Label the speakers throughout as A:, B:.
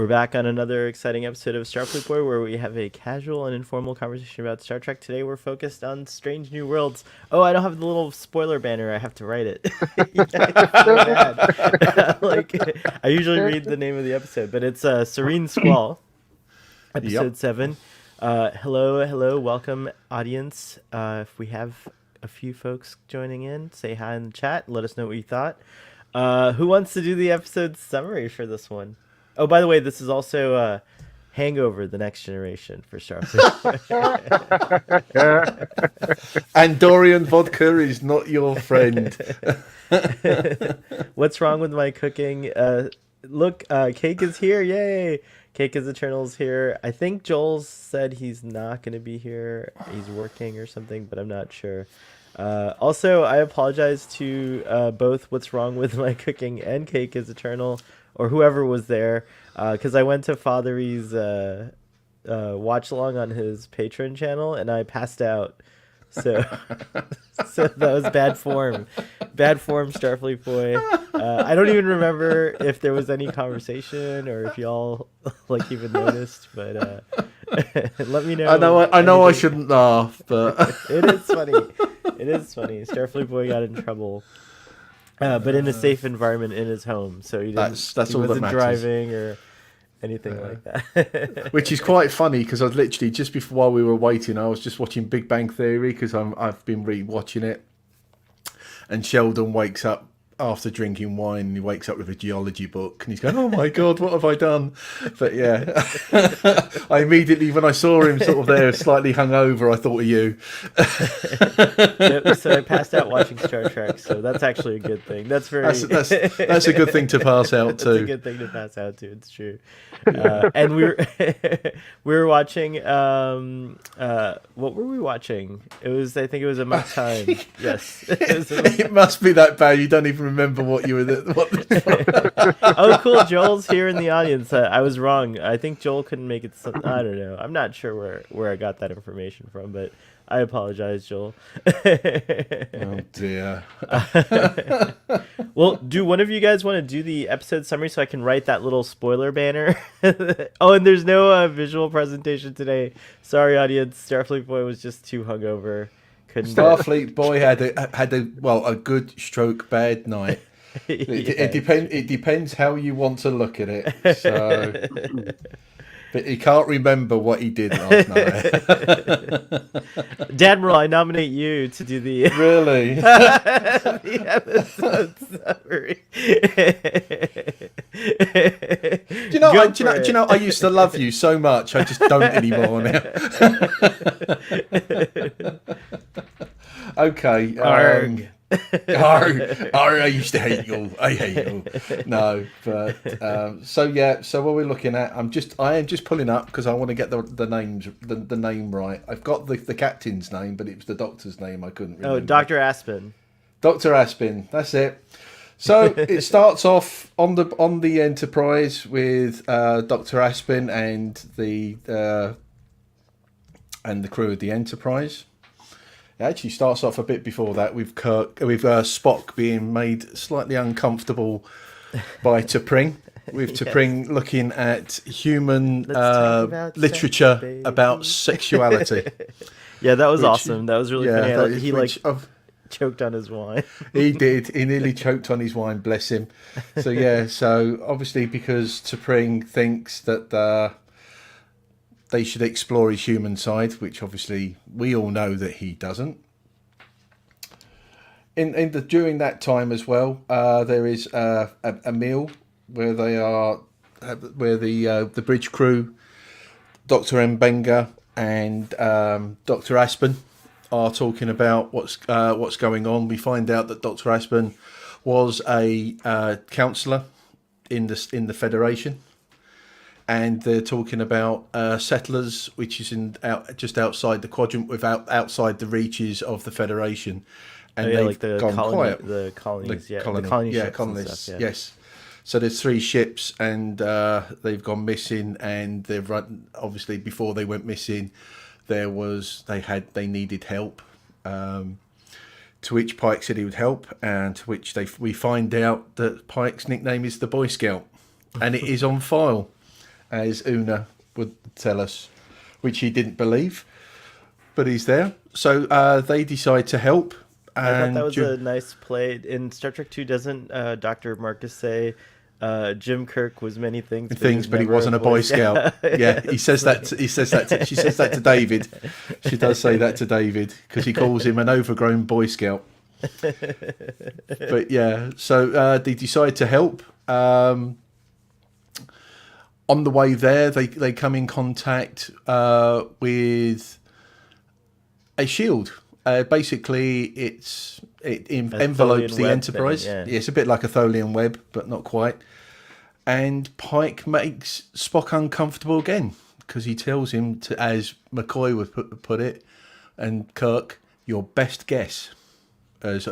A: We're back on another exciting episode of Starfleet Boy, where we have a casual and informal conversation about Star Trek. Today we're focused on Strange New Worlds. Oh, I don't have the little spoiler banner. I have to write it. It's so bad. I usually read the name of the episode, but it's Serene, Squall, episode 7. Hello, welcome, audience. If we have a few folks joining in, say hi in the chat. Let us know what you thought. Who wants to do the episode summary for this one? Oh, by the way, this is also Hangover, The Next Generation for Starfleet.
B: Andorian vodka is not your friend.
A: What's wrong with my cooking? Look, Cake is here. Yay. Cake is Eternal's here. I think Joel said he's not going to be here. He's working or something, but I'm not sure. Also, I apologize to both What's Wrong with My Cooking and Cake is Eternal, or whoever was there, because I went to Fathery's watch along on his Patreon channel, and I passed out. So that was bad form. Bad form, Starfleet Boy. I don't even remember if there was any conversation or if y'all even noticed, but let me know.
B: I know I shouldn't laugh, but
A: it is funny. It is funny. Starfleet Boy got in trouble, but in a safe environment in his home, so he didn't.
B: That's
A: he
B: all that
A: wasn't
B: matters.
A: Driving or anything like that.
B: Which is quite funny because I was literally just before while we were waiting, I was just watching Big Bang Theory because I've been re-watching it, and Sheldon wakes up after drinking wine, and he wakes up with a geology book, and he's going, "Oh my God, what have I done?" But yeah, I immediately, when I saw him sort of there, slightly hungover, I thought of you.
A: So I passed out watching Star Trek, so that's actually a good thing. That's
B: that's a good thing to pass out
A: that's
B: to.
A: a good thing to pass out to. It's true. And we were watching. What were we watching? I think it was Amok Time. Yes.
B: It must be that bad. You don't even remember what you were.
A: Oh, cool. Joel's here in the audience. I was wrong. I think Joel couldn't make it. I don't know. I'm not sure where I got that information from, but I apologize, Joel.
B: Oh dear.
A: Well, do one of you guys want to do the episode summary so I can write that little spoiler banner? Oh, and there's no visual presentation today. Sorry, audience. Starfleet Boy was just too hungover. Couldn't.
B: Starfleet Boy had a good stroke bad night. It depends how you want to look at it. So, but he can't remember what he did last night.
A: Admiral, I nominate you to do the
B: Really
A: the episode summary.
B: Do you know? I used to love you so much. I just don't anymore now. Okay.
A: Arg.
B: I used to hate you. I hate you. No, but so what we're looking at, I am just pulling up because I want to get the names, the name right. I've got the captain's name, but it was the doctor's name I couldn't remember.
A: Oh, Dr. Aspen.
B: Dr. Aspen, that's it. So it starts off on the Enterprise with Dr. Aspen and the crew of the Enterprise. It actually starts off a bit before that with Spock being made slightly uncomfortable by T'Pring, with T'Pring looking at human literature about sexuality.
A: Yeah, that was awesome. That was really funny. He choked on his wine.
B: He did. He nearly choked on his wine, bless him. So obviously because T'Pring thinks that they should explore his human side, which obviously we all know that he doesn't. During that time as well, there is a meal where the bridge crew, Dr. Mbenga and Dr. Aspen are talking about what's going on. We find out that Dr. Aspen was a counsellor in the Federation. And they're talking about settlers, which is just outside the quadrant, outside the reaches of the Federation, and they've gone quiet.
A: The colonies,
B: the colonists.
A: Stuff, yeah.
B: Yes. So there's 3 ships, and they've gone missing. And they've run. Obviously, before they went missing, they needed help. To which Pike said he would help, and to which we find out that Pike's nickname is the Boy Scout, and it is on file. as Una would tell us, which he didn't believe, but he's there. So they decide to help.
A: I thought that was
B: Ju-
A: a nice play. In Star Trek 2, doesn't Dr. Marcus say Jim Kirk was many things,
B: but he wasn't a Boy Scout. Yeah, he says that. He says that. She says that to David. She does say that to David because he calls him an overgrown Boy Scout. But yeah, so they decide to help. On the way there, they come in contact with a shield. Basically, it envelopes the Enterprise.
A: Thing, yeah.
B: It's a bit like a Tholian web, but not quite. And Pike makes Spock uncomfortable again because he tells him to, as McCoy would put it, and Kirk, your best guess, as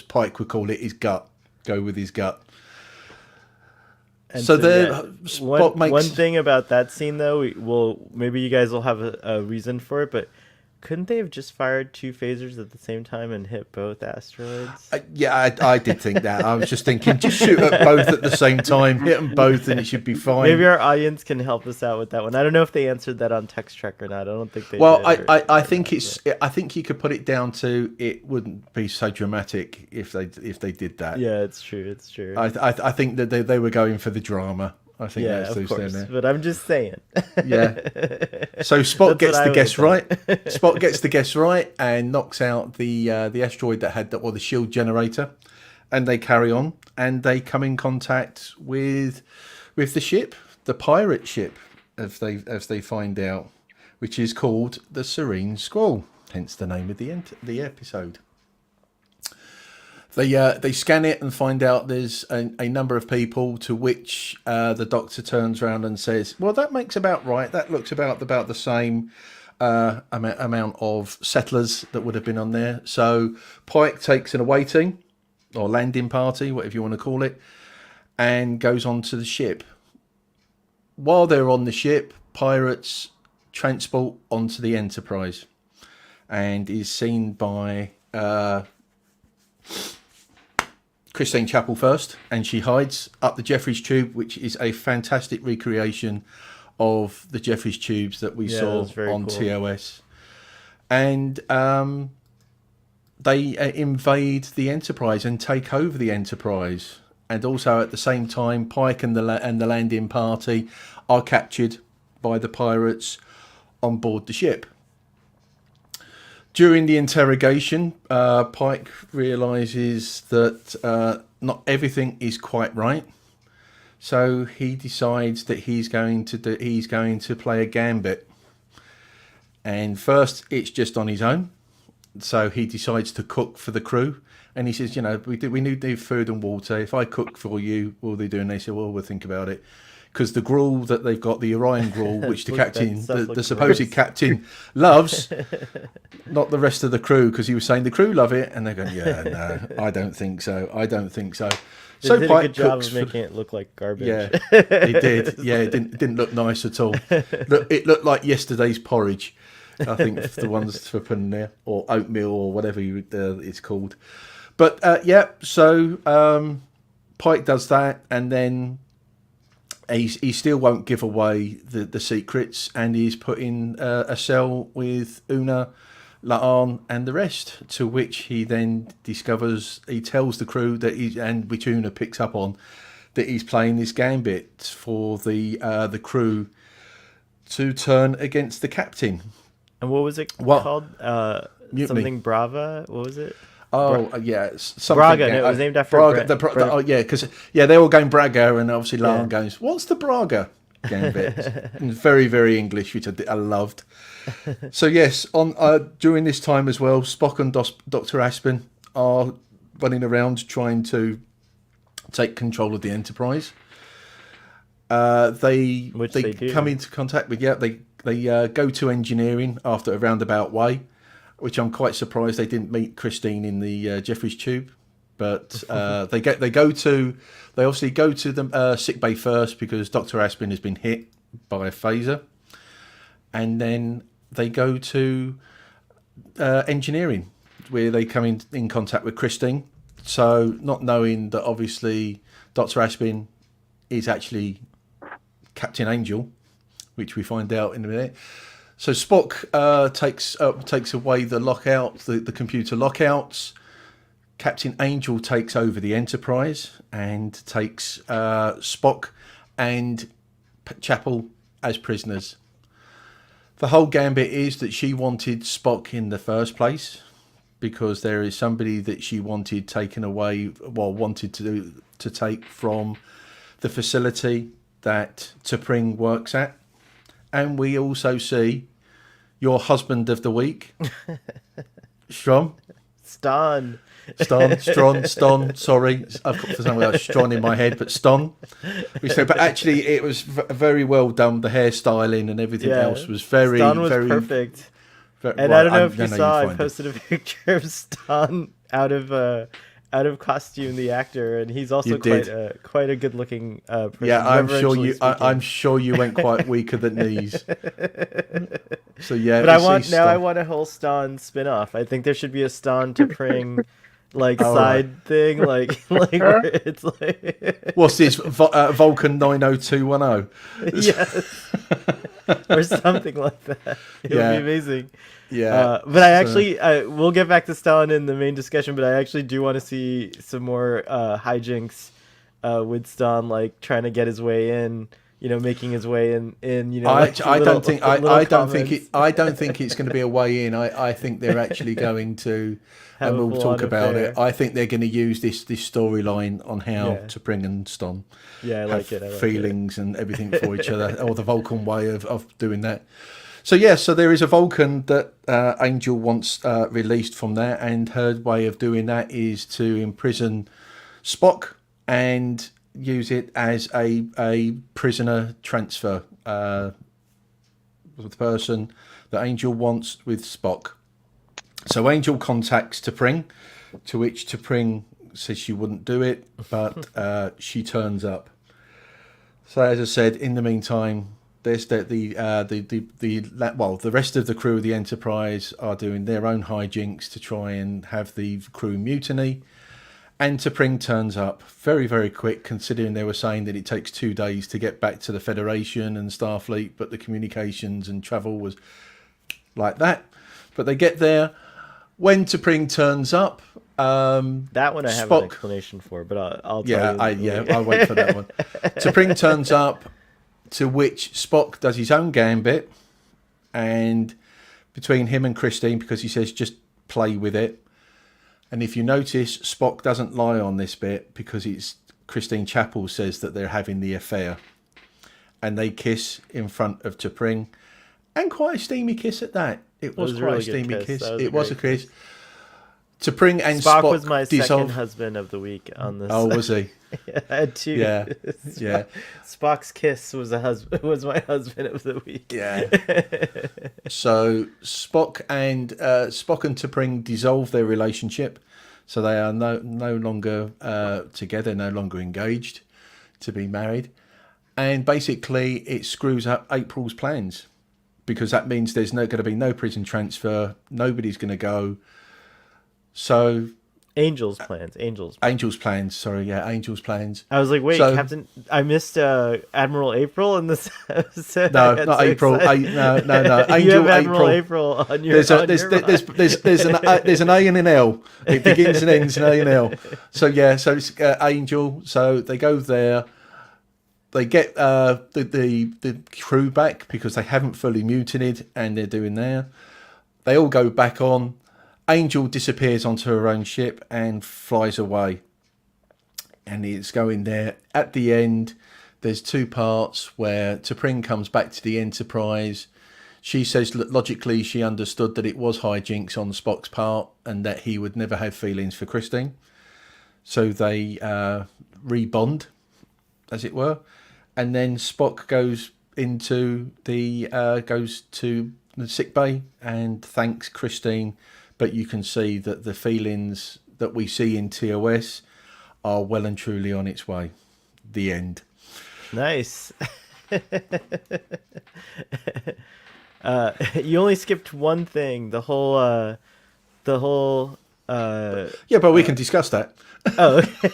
B: Pike would call it, his gut. Go with his gut.
A: And
B: so there,
A: yeah,
B: Spock makes
A: one thing about that scene, though. Maybe you guys will have a reason for it, but couldn't they have just fired 2 phasers at the same time and hit both asteroids?
B: I did think that. I was just thinking, just shoot at both at the same time, hit them both, and it should be fine.
A: Maybe our audience can help us out with that one. I don't know if they answered that on Text Trek or not. I don't think they.
B: Well,
A: did
B: I think it's. I think you could put it down to it wouldn't be so dramatic if they did that.
A: Yeah, it's true. It's true.
B: I think that they were going for the drama. I think
A: yeah,
B: that's
A: of course.
B: there.
A: But I'm just saying.
B: Yeah. So Spock gets the guess right. Spock gets the guess right and knocks out the asteroid that had the shield generator, and they carry on and they come in contact with the ship, the pirate ship, as they find out, which is called the Serene Squall. Hence the name of the episode. They scan it and find out there's a number of people, to which the Doctor turns around and says, well, that makes about right. That looks about the same amount of settlers that would have been on there. So Pike takes an awaiting or landing party, whatever you want to call it, and goes onto the ship. While they're on the ship, pirates transport onto the Enterprise and is seen by Christine Chapel first, and she hides up the Jeffries tube, which is a fantastic recreation of the Jeffries tubes that we saw on cool. TOS. And they invade the Enterprise and take over the Enterprise. And also at the same time, Pike and the landing party are captured by the pirates on board the ship. During the interrogation, Pike realises that not everything is quite right, so he decides that he's going to play a gambit. And first, it's just on his own, so he decides to cook for the crew. And he says, we need food and water. If I cook for you, what will they do? And they say, well, we'll think about it. Because the gruel that they've got, the Orion gruel, which the captain, the supposed captain, loves, not the rest of the crew, because he was saying the crew love it, and they're going, yeah, no, I don't think so.
A: They
B: so
A: did
B: Pike
A: a good job of making it look like garbage.
B: Yeah, it did. Yeah, it didn't look nice at all. It looked like yesterday's porridge, I think, the ones for putting there, or oatmeal, or whatever it's called. But so Pike does that, and then he still won't give away the secrets, and he's put in a cell with Una, La'an, and the rest. To which he then discovers, he tells the crew that which Una picks up on, that he's playing this gambit for the crew to turn against the captain.
A: And what was it called? Something Brava. What was it?
B: Oh, yeah.
A: Braga. No, it was named after
B: Braga. Because they're all going Braga, and obviously La'an goes, what's the Braga gambit? Very, very English, which I loved. So, yes, during this time as well, Spock and Dr. Aspen are running around trying to take control of the Enterprise. They come into contact with, they go to engineering after a roundabout way, which I'm quite surprised they didn't meet Christine in the Jeffries tube. But they obviously go to the sick bay first, because Dr. Aspen has been hit by a phaser, and then they go to engineering, where they come in contact with Christine. So not knowing that obviously Dr. Aspen is actually Captain Angel, which we find out in a minute. So Spock takes away the lockout, the computer lockouts. Captain Angel takes over the Enterprise and takes Spock and Chapel as prisoners. The whole gambit is that she wanted Spock in the first place because there is somebody that she wanted taken away, wanted to take from the facility that T'Pring works at. And we also see your husband of the week, Strom.
A: Ston.
B: Ston. Sorry, I've got for some reason Stron in my head, but Ston. But actually, it was very well done. The hairstyling and everything else was very,
A: Ston was
B: very
A: perfect.
B: Very,
A: and I don't know if you saw, I posted a picture of Ston out of costume, the actor, and he's also quite a good looking person.
B: Yeah, I'm sure you went quite weak at the knees. So yeah,
A: but I want a whole Ston spin-off. I think there should be a Ston T'Pring side thing, like where it's like
B: what's this Vulcan 90210?
A: Yes. Or something like that. It would be amazing.
B: Yeah.
A: But I actually, we'll get back to Stalin in the main discussion, but I actually do want to see some more hijinks with Stalin, like trying to get his way in, making his way in,
B: I don't think it's going to be a way in. I think they're actually going to, and we'll talk about it. I think they're going to use this storyline on how T'Pring and Ston have feelings and everything for each other, or the Vulcan way of doing that. So so there is a Vulcan that Angel wants released from there, and her way of doing that is to imprison Spock and use it as a prisoner transfer. The person that Angel wants with Spock. So Angel contacts T'Pring, to which T'Pring says she wouldn't do it, but she turns up. So as I said, in the meantime, there's the rest of the crew of the Enterprise are doing their own hijinks to try and have the crew mutiny. And T'Pring turns up very, very quick, considering they were saying that it takes 2 days to get back to the Federation and Starfleet, but the communications and travel was like that. But they get there. When T'Pring turns up,
A: that one I have an explanation for, but I'll tell you.
B: I'll wait for that one. T'Pring turns up, to which Spock does his own gambit, and between him and Christine, because he says just play with it. And if you notice, Spock doesn't lie on this bit because it's Christine Chapel says that they're having the affair, and they kiss in front of T'Pring, and quite a steamy kiss at that. It was quite a steamy kiss. It was a kiss. T'Pring and Spock
A: was my second husband of the week on this.
B: Oh, was he?
A: I had two.
B: Yeah.
A: Spock's kiss was my husband of the week.
B: Yeah. So Spock and T'Pring dissolve their relationship, so they are no longer together, no longer engaged to be married, and basically it screws up April's plans, because that means there's going to be no prison transfer. Nobody's going to go. So
A: Angel's plans.
B: Sorry, Angel's plans.
A: I was like, wait, Captain, I missed Admiral April in this episode.
B: No, not April. No. Angel,
A: you have Admiral April on your.
B: There's an A and an L. It begins and ends in A and L. So so it's Angel. So they go there. They get the crew back because they haven't fully mutinied, and they're doing there. They all go back on. Angel disappears onto her own ship and flies away. And it's going there. At the end, there's two parts where T'Pring comes back to the Enterprise. She says logically she understood that it was hijinks on Spock's part and that he would never have feelings for Christine. So they rebond, as it were. And then Spock goes to the sick bay and thanks Christine. But you can see that the feelings that we see in TOS are well and truly on its way. The end.
A: Nice. You only skipped one thing. The whole.
B: Yeah, but we can discuss that.
A: Oh, okay.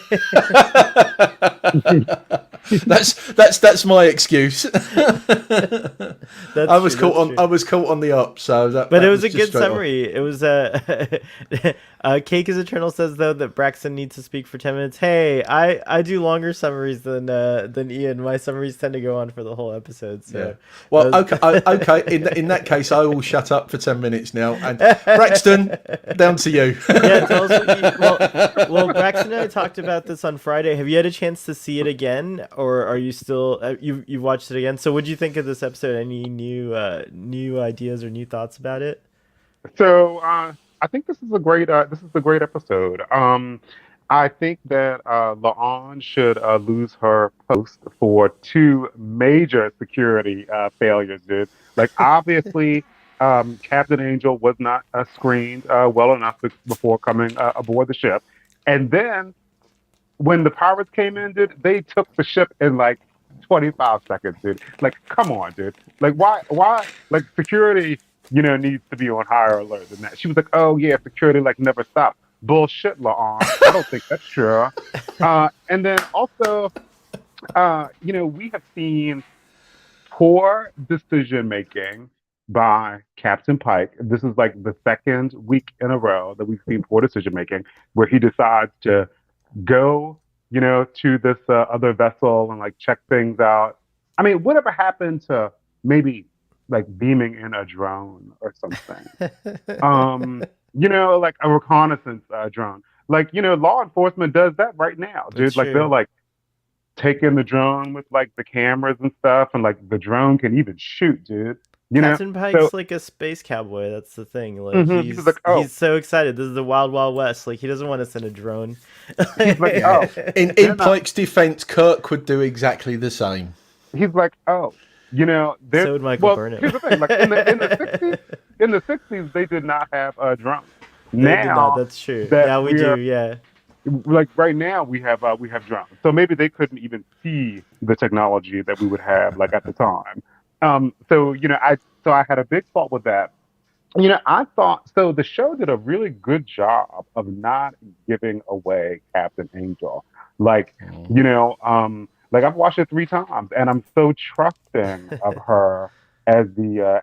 B: That's my excuse.
A: That's true. That's
B: I
A: true.
B: was caught on the up, so
A: But it
B: that
A: was
B: was
A: a
B: just
A: good
B: straight off.
A: summary. It was Cake is Eternal says though that Braxton needs to speak for 10 minutes. Hey, I do longer summaries than Ian. My summaries tend to go on for the whole episode.
B: Yeah.
A: So
B: Well,
A: that
B: okay. In that case, I will shut up for 10 minutes now. And Braxton,
A: was
B: down to you.
A: yeah. Tell us what you well. Braxton and I talked about this on Friday. Have you had a chance to see it again, or are you still you've watched it again? So what do you think of this episode? Any new ideas or new thoughts about it?
C: So I think this is a great episode. I think that La'an should lose her post for two major security failures, dude. Like obviously, Captain Angel was not screened well enough before coming aboard the ship, and then when the pirates came in, dude, they took the ship in like 25 seconds, dude. Like, come on, dude. Like, like, security, needs to be on higher alert than that. She was like, oh, yeah, security, like, never stopped. Bullshit, La'an. I don't think that's true. And then also, we have seen poor decision making by Captain Pike. This is like the second week in a row that we've seen poor decision making where he decides to go, to this other vessel and like check things out. I mean, whatever happened to maybe like beaming in a drone or something? Like a reconnaissance drone. Like, law enforcement does that right now,
A: That's
C: dude. Like they'll
A: true.
C: like take in the drone with like the cameras and stuff, and like the drone can even shoot, dude. You know?
A: Captain
C: So
A: Pike's like a space cowboy. That's the thing. Like
C: he was like, oh,
A: he's so excited. This is the wild wild west. Like he doesn't want to send a drone.
C: he's like,
B: Yeah.
C: oh,
B: In
C: they're not.
B: Pike's defence, Kirk would do exactly the same.
C: He's like, oh, they're
A: So would Michael
C: well.
A: Burnham.
C: Here's the thing: like in the 60s, they did not have drones.
A: They did not.
C: Now
A: That's true.
C: that
A: Now we
C: we're
A: do. Yeah.
C: like right now we have drones, so maybe they couldn't even see the technology that we would have like at the time. So I had a big fault with that. I thought so. The show did a really good job of not giving away Captain Angel. Like, like I've watched it 3 times, and I'm so trusting of her as the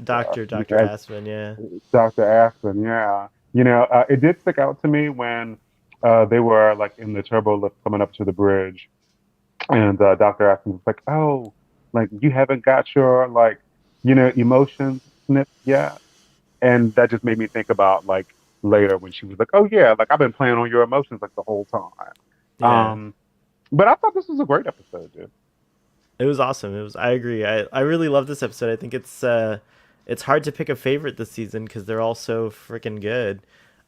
C: doctor,
A: Doctor
C: as
A: Aspen. Yeah.
C: Dr. Aspen. Yeah, it did stick out to me when they were like in the turbo lift coming up to the bridge, and Dr. Aspen was like, "Oh, like you haven't got your like, emotions snipped yet." And that just made me think about like later when she was like, "Oh yeah, like I've been playing on your emotions like the whole time."
A: Yeah.
C: But I thought this was a great episode, dude.
A: It was awesome. It was. I agree. I really love this episode. I think it's hard to pick a favorite this season because they're all so freaking good.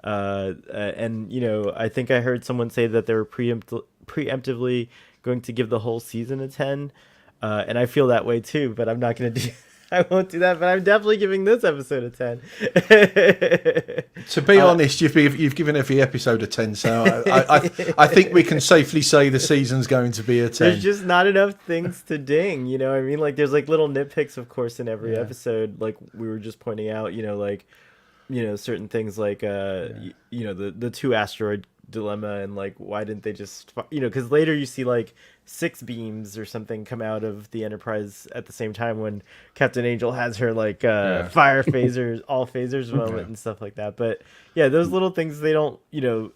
A: And I think I heard someone say that they were preemptively going to give the whole season a 10. And I feel that way too, but I'm not gonna do. I won't do that, but I'm definitely giving this episode a 10.
B: To be honest, you've given every episode a 10, so I think we can safely say the season's going to be a 10.
A: There's just not enough things to ding, you know what I mean? Like there's like little nitpicks, of course, in every
B: Yeah.
A: episode, like we were just pointing out, like certain things like the two asteroid dilemma, and like why didn't they just because later you see like 6 beams or something come out of the Enterprise at the same time when Captain Angel has her like
B: Yeah.
A: fire phasers, all phasers moment
B: Yeah.
A: and stuff like that. But yeah, those little things, they don't,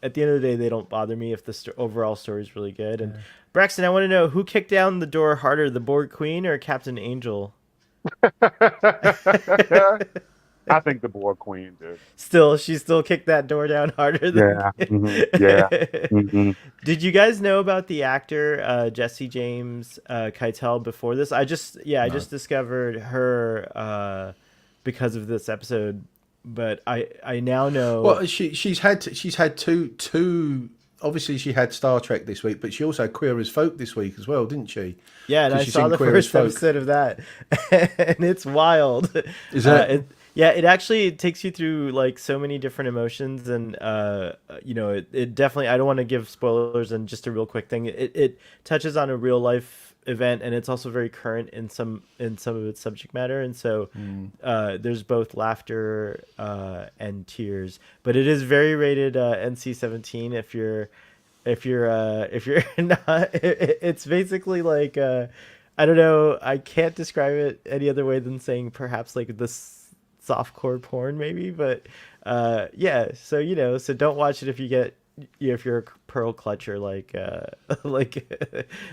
A: at the end of the day, they don't bother me if the overall story is really good. And Braxton, I want to know who kicked down the door harder, the Borg Queen or Captain Angel?
C: I think the Borg Queen, dude.
A: She still kicked that door down harder than.
C: Yeah, yeah. hmm
A: Did you guys know about the actor Jesse James Keitel before this? I just discovered her because of this episode, but I now know.
B: Well, she's had two. Obviously, she had Star Trek this week, but she also had Queer as Folk this week as well, didn't she?
A: Yeah, and
B: 'Cause
A: I
B: she's
A: saw
B: in
A: the
B: Queer as
A: first
B: Folk.
A: episode of that, and it's wild.
B: Is it?
A: Yeah, it actually takes you through like so many different emotions, and it definitely. I don't want to give spoilers, and just a real quick thing. It touches on a real life event, and it's also very current in some of its subject matter, and so there's both laughter and tears, but it is very rated NC-17 if you're if you're not, it's basically like I don't know. I can't describe it any other way than saying perhaps like this softcore porn maybe, but yeah. So so don't watch it if you get if you're a pearl clutcher like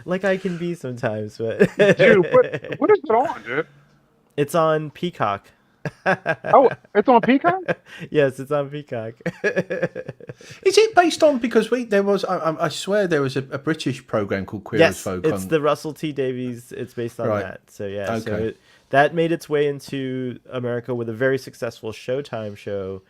A: like I can be sometimes, but
C: Dude, what is it on, dude?
A: it's on Peacock.
C: Oh, it's on Peacock?
A: Yes, it's on Peacock.
B: Is it based on, because there was, I swear there was a British program called Queer as
A: Yes,
B: Folk
A: it's
B: on.
A: the Russell T Davies. It's based on
B: Right.
A: that. So yeah, so
B: Okay.
A: that made its way into America with a very successful Showtime show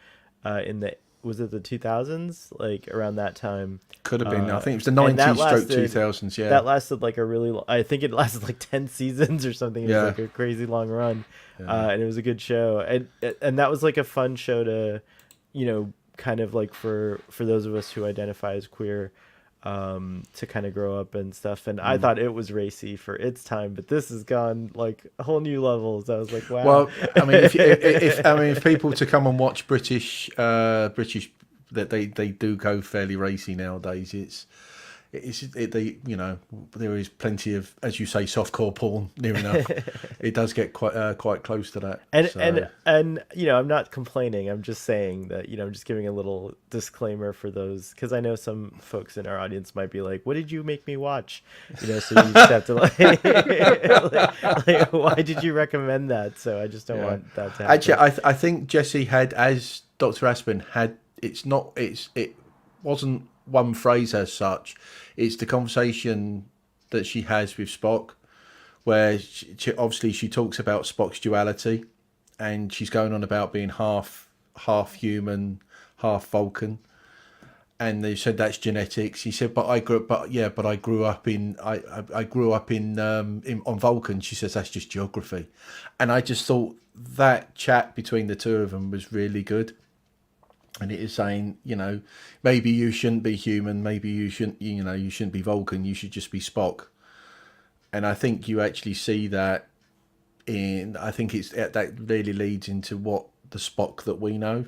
A: in the was it the 2000s, like around that time.
B: Could have been. I think it was the
A: And that
B: 90s stroke
A: lasted
B: 2000s. Yeah.
A: that lasted like a really I think it lasted like 10 seasons or something. It was
B: Yeah.
A: like a crazy long run. And it was a good show. And that was like a fun show to kind of like for those of us who identify as queer to kind of grow up and stuff. And I thought it was racy for its time, but this has gone like a whole new levels. I was like, wow.
B: Well, I mean, if people to come and watch British that they do go fairly racy nowadays. There is plenty of, as you say, softcore porn near enough. It does get quite close to that.
A: And I'm not complaining. I'm just saying that I'm just giving a little disclaimer for those, because I know some folks in our audience might be like, "What did you make me watch?" So you just have to like, why did you recommend that? So I just don't want that to happen.
B: Actually, I think Jesse had, as Dr. Aspen had, it wasn't one phrase as such. It's the conversation that she has with Spock, where she talks about Spock's duality, and she's going on about being half human, half Vulcan, and they said that's genetics. He said, but I grew up in on Vulcan. She says that's just geography, and I just thought that chat between the two of them was really good. And it is saying, maybe you shouldn't be human, maybe you shouldn't be Vulcan, you should just be Spock. And I think you actually see that that really leads into what the Spock that we know,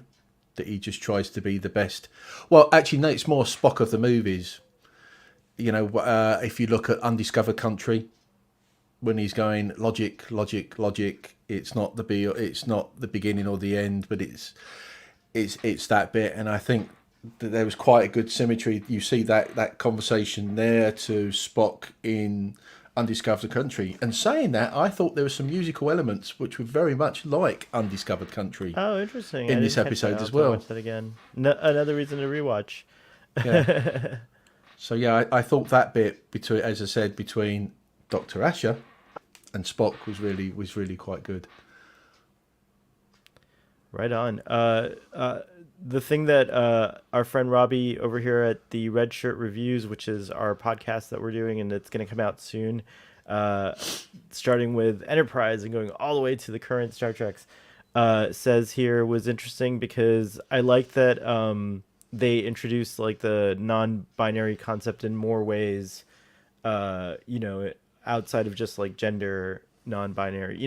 B: that he just tries to be the best. Well, actually, no, it's more Spock of the movies. If you look at Undiscovered Country, when he's going logic, it's not the beginning or the end, but it's that bit. And I think that there was quite a good symmetry. You see that conversation there to Spock in Undiscovered Country. And saying that, I thought there were some musical elements which were very much like Undiscovered Country.
A: Oh, interesting.
B: In this episode as well.
A: Watch that again. Another reason to rewatch.
B: Yeah. So yeah, I thought that bit between, as I said, between Dr. Asher and Spock was really quite good.
A: Right on. The thing that our friend Robbie over here at the Red Shirt Reviews, which is our podcast that we're doing, and it's going to come out soon, starting with Enterprise and going all the way to the current Star Treks, says here was interesting because I like that they introduced like the non-binary concept in more ways, outside of just like gender non-binary,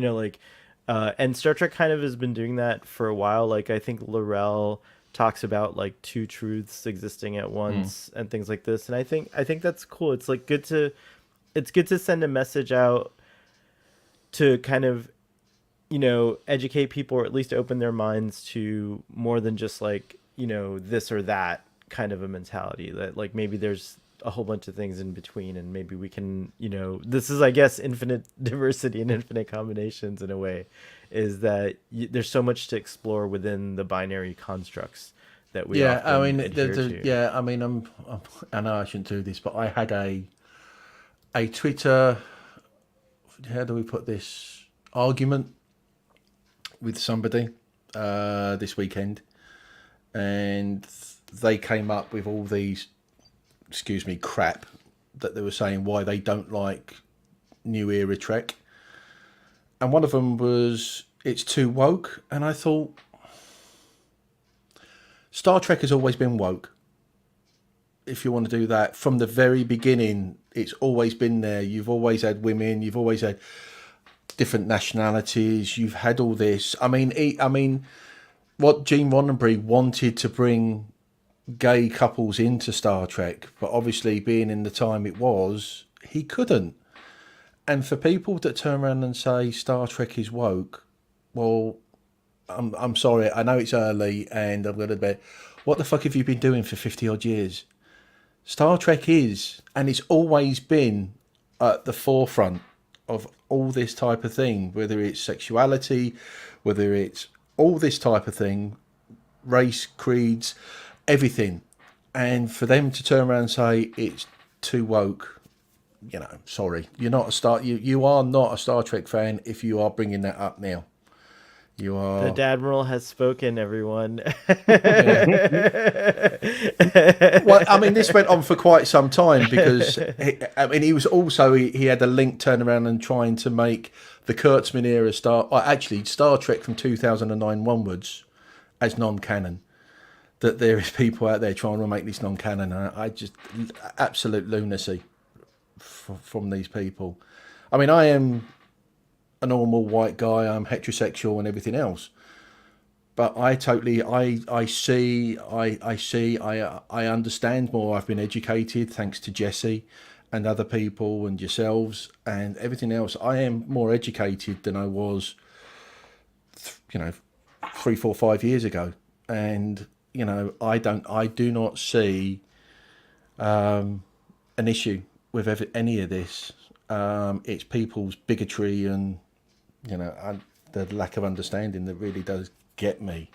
A: and Star Trek kind of has been doing that for a while. Like I think L'Rell talks about like two truths existing at once and things like this. And I think that's cool. It's like good to send a message out to kind of, educate people, or at least open their minds to more than just like, this or that kind of a mentality, that like maybe there's a whole bunch of things in between, and maybe we can, this is, I guess, infinite diversity and infinite combinations in a way, is that there's so much to explore within the binary constructs that we often adhere to.
B: I know I shouldn't do this, but I had a Twitter, how do we put this, argument with somebody this weekend, and they came up with all these crap that they were saying why they don't like New Era Trek. And one of them was, it's too woke. And I thought, Star Trek has always been woke. If you want to do that, from the very beginning, it's always been there. You've always had women, you've always had different nationalities, you've had all this. I mean, what Gene Roddenberry wanted to bring gay couples into Star Trek, but obviously being in the time it was, he couldn't. And for people that turn around and say Star Trek is woke, well, I'm sorry. I know it's early, and I'm going to bet. What the fuck have you been doing for 50 odd years? Star Trek is, and it's always been at the forefront of all this type of thing, whether it's sexuality, whether it's all this type of thing, race, creeds, everything. And for them to turn around and say it's too woke, sorry, you are not a Star Trek fan if you are bringing that up now. You are.
A: The Admiral has spoken, everyone.
B: Well, I mean, this went on for quite some time because he was also he had a link turn around and trying to make the Kurtzman era Star Trek from 2009 onwards as non-canon. That there is people out there trying to make this non-canon. I just absolute lunacy from these people. I mean, I am a normal white guy. I'm heterosexual and everything else. But I understand more. I've been educated thanks to Jesse and other people and yourselves and everything else. I am more educated than I was, 3, 4, 5 years ago. And, I do not see an issue with any of this. It's people's bigotry and, the lack of understanding that really does get me,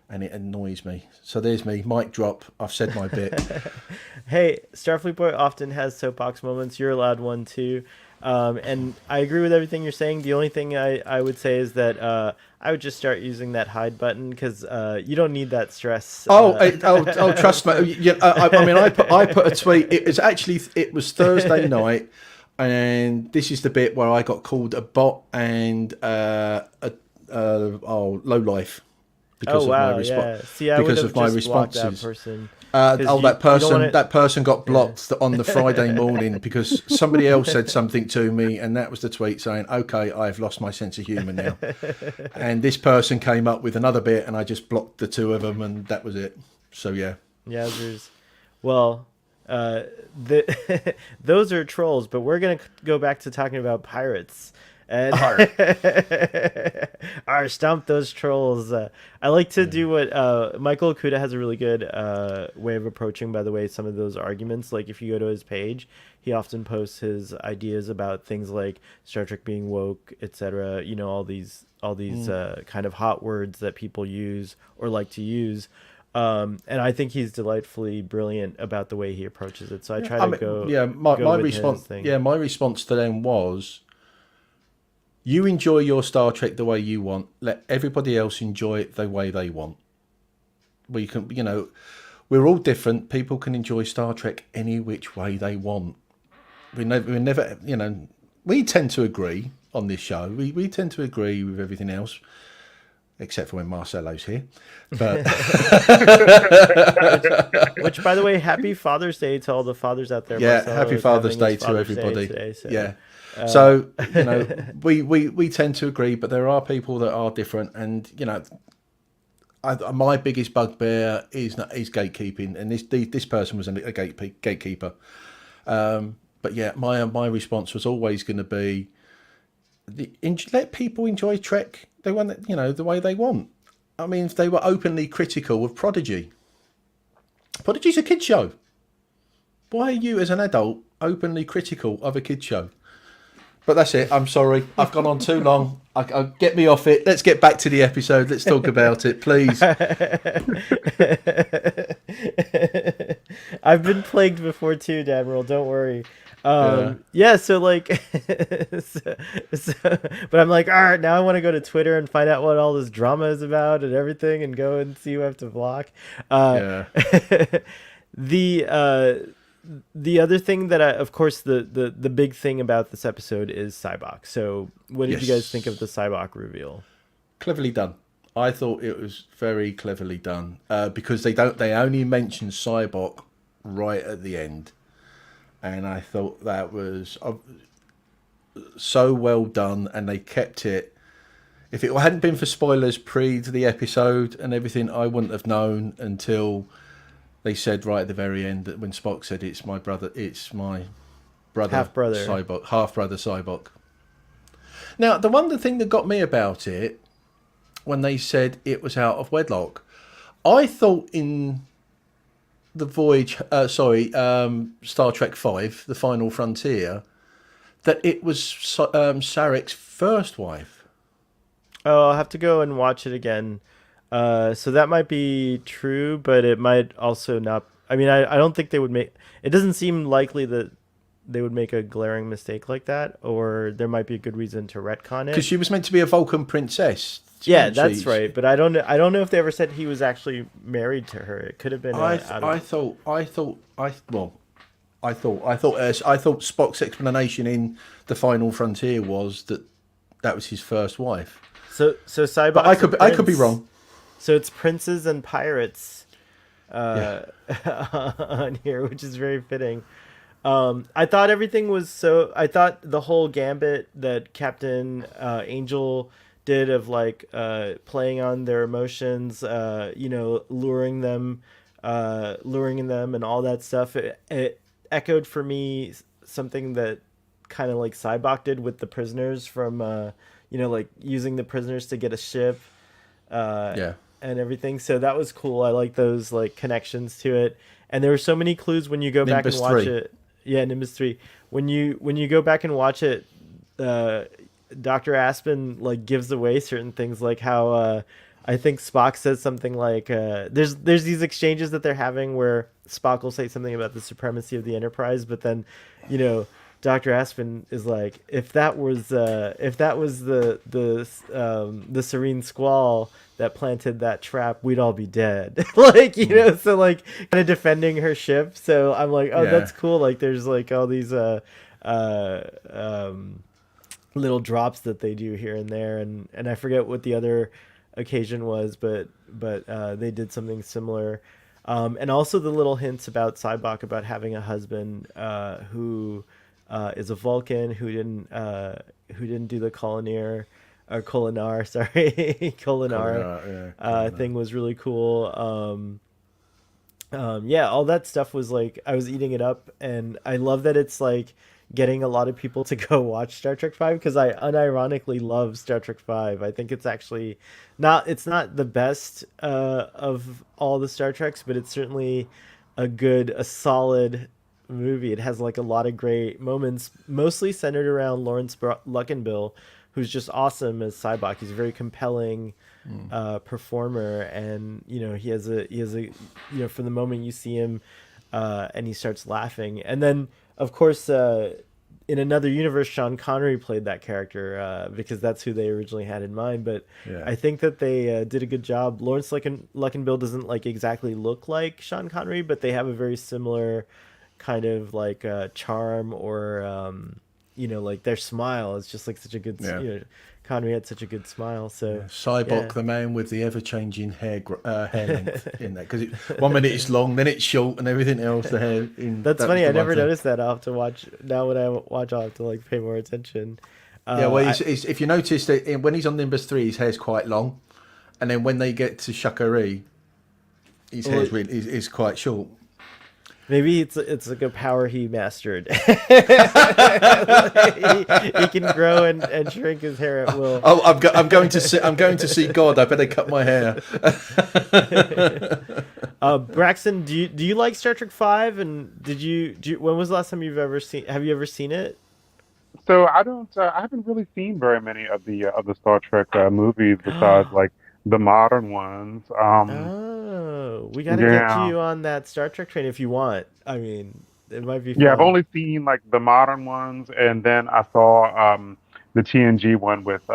B: and it annoys me. So there's me, mic drop. I've said my bit.
A: Hey, Starfleet Boy often has soapbox moments. You're allowed one too. And I agree with everything you're saying. The only thing I would say is that I would just start using that hide button because you don't need that stress.
B: Trust me. I put a tweet. It was Thursday night, and this is the bit where I got called a bot and low life because of my response.
A: See, I
B: because
A: of
B: my responses. That person got blocked on the Friday morning because somebody else said something to me, and that was the tweet saying, "Okay, I've lost my sense of humour now." And this person came up with another bit, and I just blocked the two of them, and that was it. So yeah.
A: Well, those are trolls, but we're gonna go back to talking about pirates. And stomp those trolls. I like to do what Michael Okuda has a really good way of approaching, by the way, some of those arguments. Like if you go to his page, he often posts his ideas about things like Star Trek being woke, etc. All these kind of hot words that people use or like to use. And I think he's delightfully brilliant about the way he approaches it. So I try to go.
B: Yeah, my response. Yeah, my response to them was, you enjoy your Star Trek the way you want. Let everybody else enjoy it the way they want. We can, we're all different. People can enjoy Star Trek any which way they want. We never, we tend to agree on this show. We tend to agree with everything else, except for when Marcelo's here. But
A: which, by the way, happy Father's Day to all the fathers out there.
B: Yeah,
A: Marcelo
B: happy Father's Day to everybody. Today, so. Yeah. So, we tend to agree, but there are people that are different. And, my biggest bugbear is gatekeeping. And this person was a gatekeeper. But yeah, my response was always going to be, let people enjoy Trek the way they want. I mean, if they were openly critical of Prodigy's a kid's show. Why are you, as an adult, openly critical of a kid's show? But that's it. I'm sorry. I've gone on too long. Get me off it. Let's get back to the episode. Let's talk about it, please.
A: I've been plagued before too, Admiral. Don't worry. So but I'm like, all right, now I want to go to Twitter and find out what all this drama is about and everything, and go and see who I have to block. The other thing that of course, the big thing about this episode is Cybok. So what did you guys think of the Cybok reveal?
B: Cleverly done. I thought it was very cleverly done because they only mention Cybok right at the end. And I thought that was so well done, and they kept it. If it hadn't been for spoilers pre to the episode and everything, I wouldn't have known until they said right at the very end that when Spock said it's my brother
A: Half brother.
B: Cybok, half brother Cybok. Now, the one thing that got me about it when they said it was out of wedlock, I thought in the Voyage, Star Trek V, The Final Frontier, that it was Sarek's first wife.
A: Oh, I'll have to go and watch it again. So that might be true, but it might also not. I mean, I don't think they would make. It doesn't seem likely that they would make a glaring mistake like that, or there might be a good reason to retcon it.
B: Because she was meant to be a Vulcan princess.
A: Yeah, that's right. But I don't know if they ever said he was actually married to her. It could have been.
B: I thought Spock's explanation in The Final Frontier was that was his first wife.
A: So Cybok's
B: But I could be wrong.
A: So it's princes and pirates on here, which is very fitting. I thought everything was so. I thought the whole gambit that Captain Angel did of like playing on their emotions, luring them, and all that stuff. It echoed for me something that kind of like Cybok did with the prisoners from, like using the prisoners to get a ship. And everything. So that was cool. I like those like connections to it. And there were so many clues when you go back and watch it. Yeah, Nimbus 3. When you go back and watch it, Dr. Aspen like gives away certain things, like how I think Spock says something like there's these exchanges that they're having where Spock will say something about the supremacy of the Enterprise, but then Dr. Aspen is like, if that was the Serene Squall that planted that trap, we'd all be dead. So like kind of defending her ship. So I'm like, oh, that's cool. Like there's like all these little drops that they do here and there, and I forget what the other occasion was, but they did something similar. And also the little hints about Cybok about having a husband who is a Vulcan who didn't do the Colinar thing was really cool. All that stuff was like, I was eating it up, and I love that it's like getting a lot of people to go watch Star Trek V, because I unironically love Star Trek V. I think it's actually not the best of all the Star Treks, but it's certainly a solid movie. It has like a lot of great moments, mostly centered around Lawrence Luckinbill, who's just awesome as Cybok. He's a very compelling performer, and he has a from the moment you see him and he starts laughing, and then of course in another universe Sean Connery played that character because that's who they originally had in mind. But I think that they did a good job. Lawrence Luckinbill doesn't like exactly look like Sean Connery, but they have a very similar kind of like charm, or like their smile is just like such a good Connery had such a good smile. So
B: Cybok, the man with the ever-changing hair length in that, because 1 minute it's long, then it's short, and everything else the hair.
A: That's funny. I never noticed that. I'll have to watch now. When I watch, I'll have to like pay more attention.
B: If you notice that when he's on Nimbus 3, his hair's quite long, and then when they get to Shakari, his hair's is quite short.
A: Maybe it's like a power he mastered. he can grow and shrink his hair at will.
B: Oh, I'm going to see God. I better cut my hair.
A: Braxton, do you like Star Trek V? And when was the last time have you ever seen it?
C: So I haven't really seen very many of the Star Trek movies besides like the modern ones.
A: We gotta get you on that Star Trek train if you want. I mean, it might be fun.
C: Yeah, I've only seen like the modern ones, and then I saw the TNG one with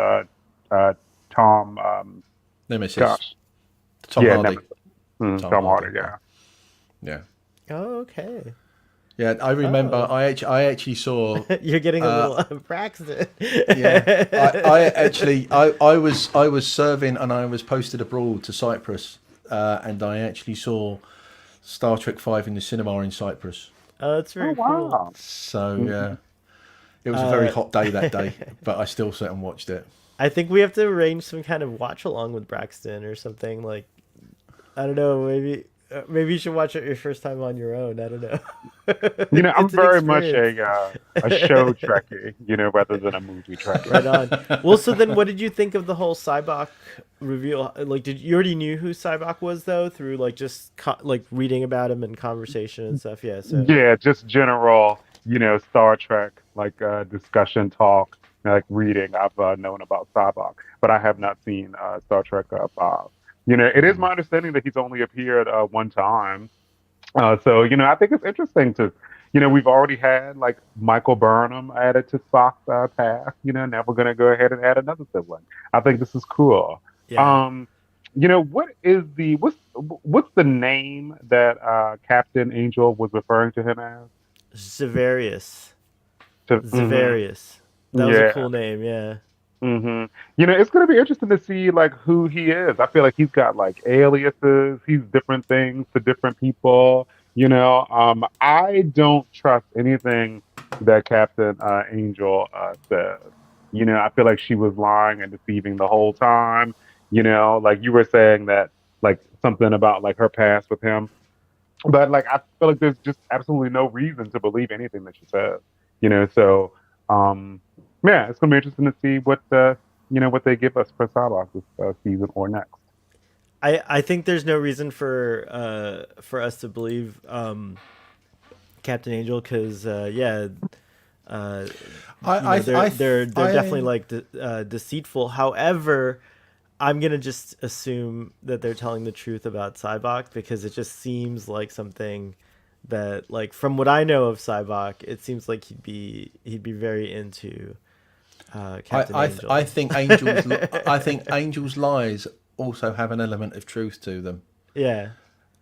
C: Tom
B: Nemesis.
C: Gosh.
B: Tom Hardy.
C: Tom Hardy,
B: yeah.
A: Oh, okay.
B: Yeah, I remember. I actually saw.
A: You're getting a little Braxton.
B: Yeah, I was serving, and I was posted abroad to Cyprus, and I actually saw Star Trek V in the cinema in Cyprus.
A: Oh, that's very cool.
B: So yeah, it was a very hot day that day, but I still sat and watched it.
A: I think we have to arrange some kind of watch along with Braxton or something. Like, I don't know, Maybe you should watch it your first time on your own. I don't know.
C: I'm
A: It's an
C: very much
A: experience.
C: a show Trekkie, rather than a movie Trekkie.
A: Right on. Well, so then, what did you think of the whole Cybok reveal? Like, did you already knew who Cybok was though through like just like reading about him and conversation and stuff? Yeah. So
C: Yeah, just general, Star Trek like discussion talk, like reading. I've known about Sabak, but I have not seen Star Trek 5. It is
B: Mm.
C: my understanding that he's only appeared one time. So, I think it's interesting to, we've already had like Michael Burnham added to Spock's past. Now we're going to go ahead and add another sibling. I think this is cool.
A: yeah,
C: Um, what's the name that Captain Angel was referring to him as?
A: Zavarius.
C: Hmm.
A: Zavarius. That was a
C: Yeah.
A: cool name. Yeah.
C: hmm it's going to be interesting to see like who he is. I feel like he's got like aliases. He's different things to different people. I don't trust anything that Captain Angel says. I feel like she was lying and deceiving the whole time. Like you were saying that like something about like her past with him. But like I feel like there's just absolutely no reason to believe anything that she says. So um yeah, it's gonna be interesting to see what they give us for Sabak this season or next.
A: I think there's no reason for us to believe Captain Angel because yeah, uh,
B: I, I,
A: they're definitely
B: I,
A: like deceitful. However, I'm gonna just assume that they're telling the truth about Cybok because it just seems like something that like from what I know of Cybok, it seems like he'd be very into Captain
B: I
A: Angel.
B: think I think Angel's lies also have an element of truth to them.
A: Yeah,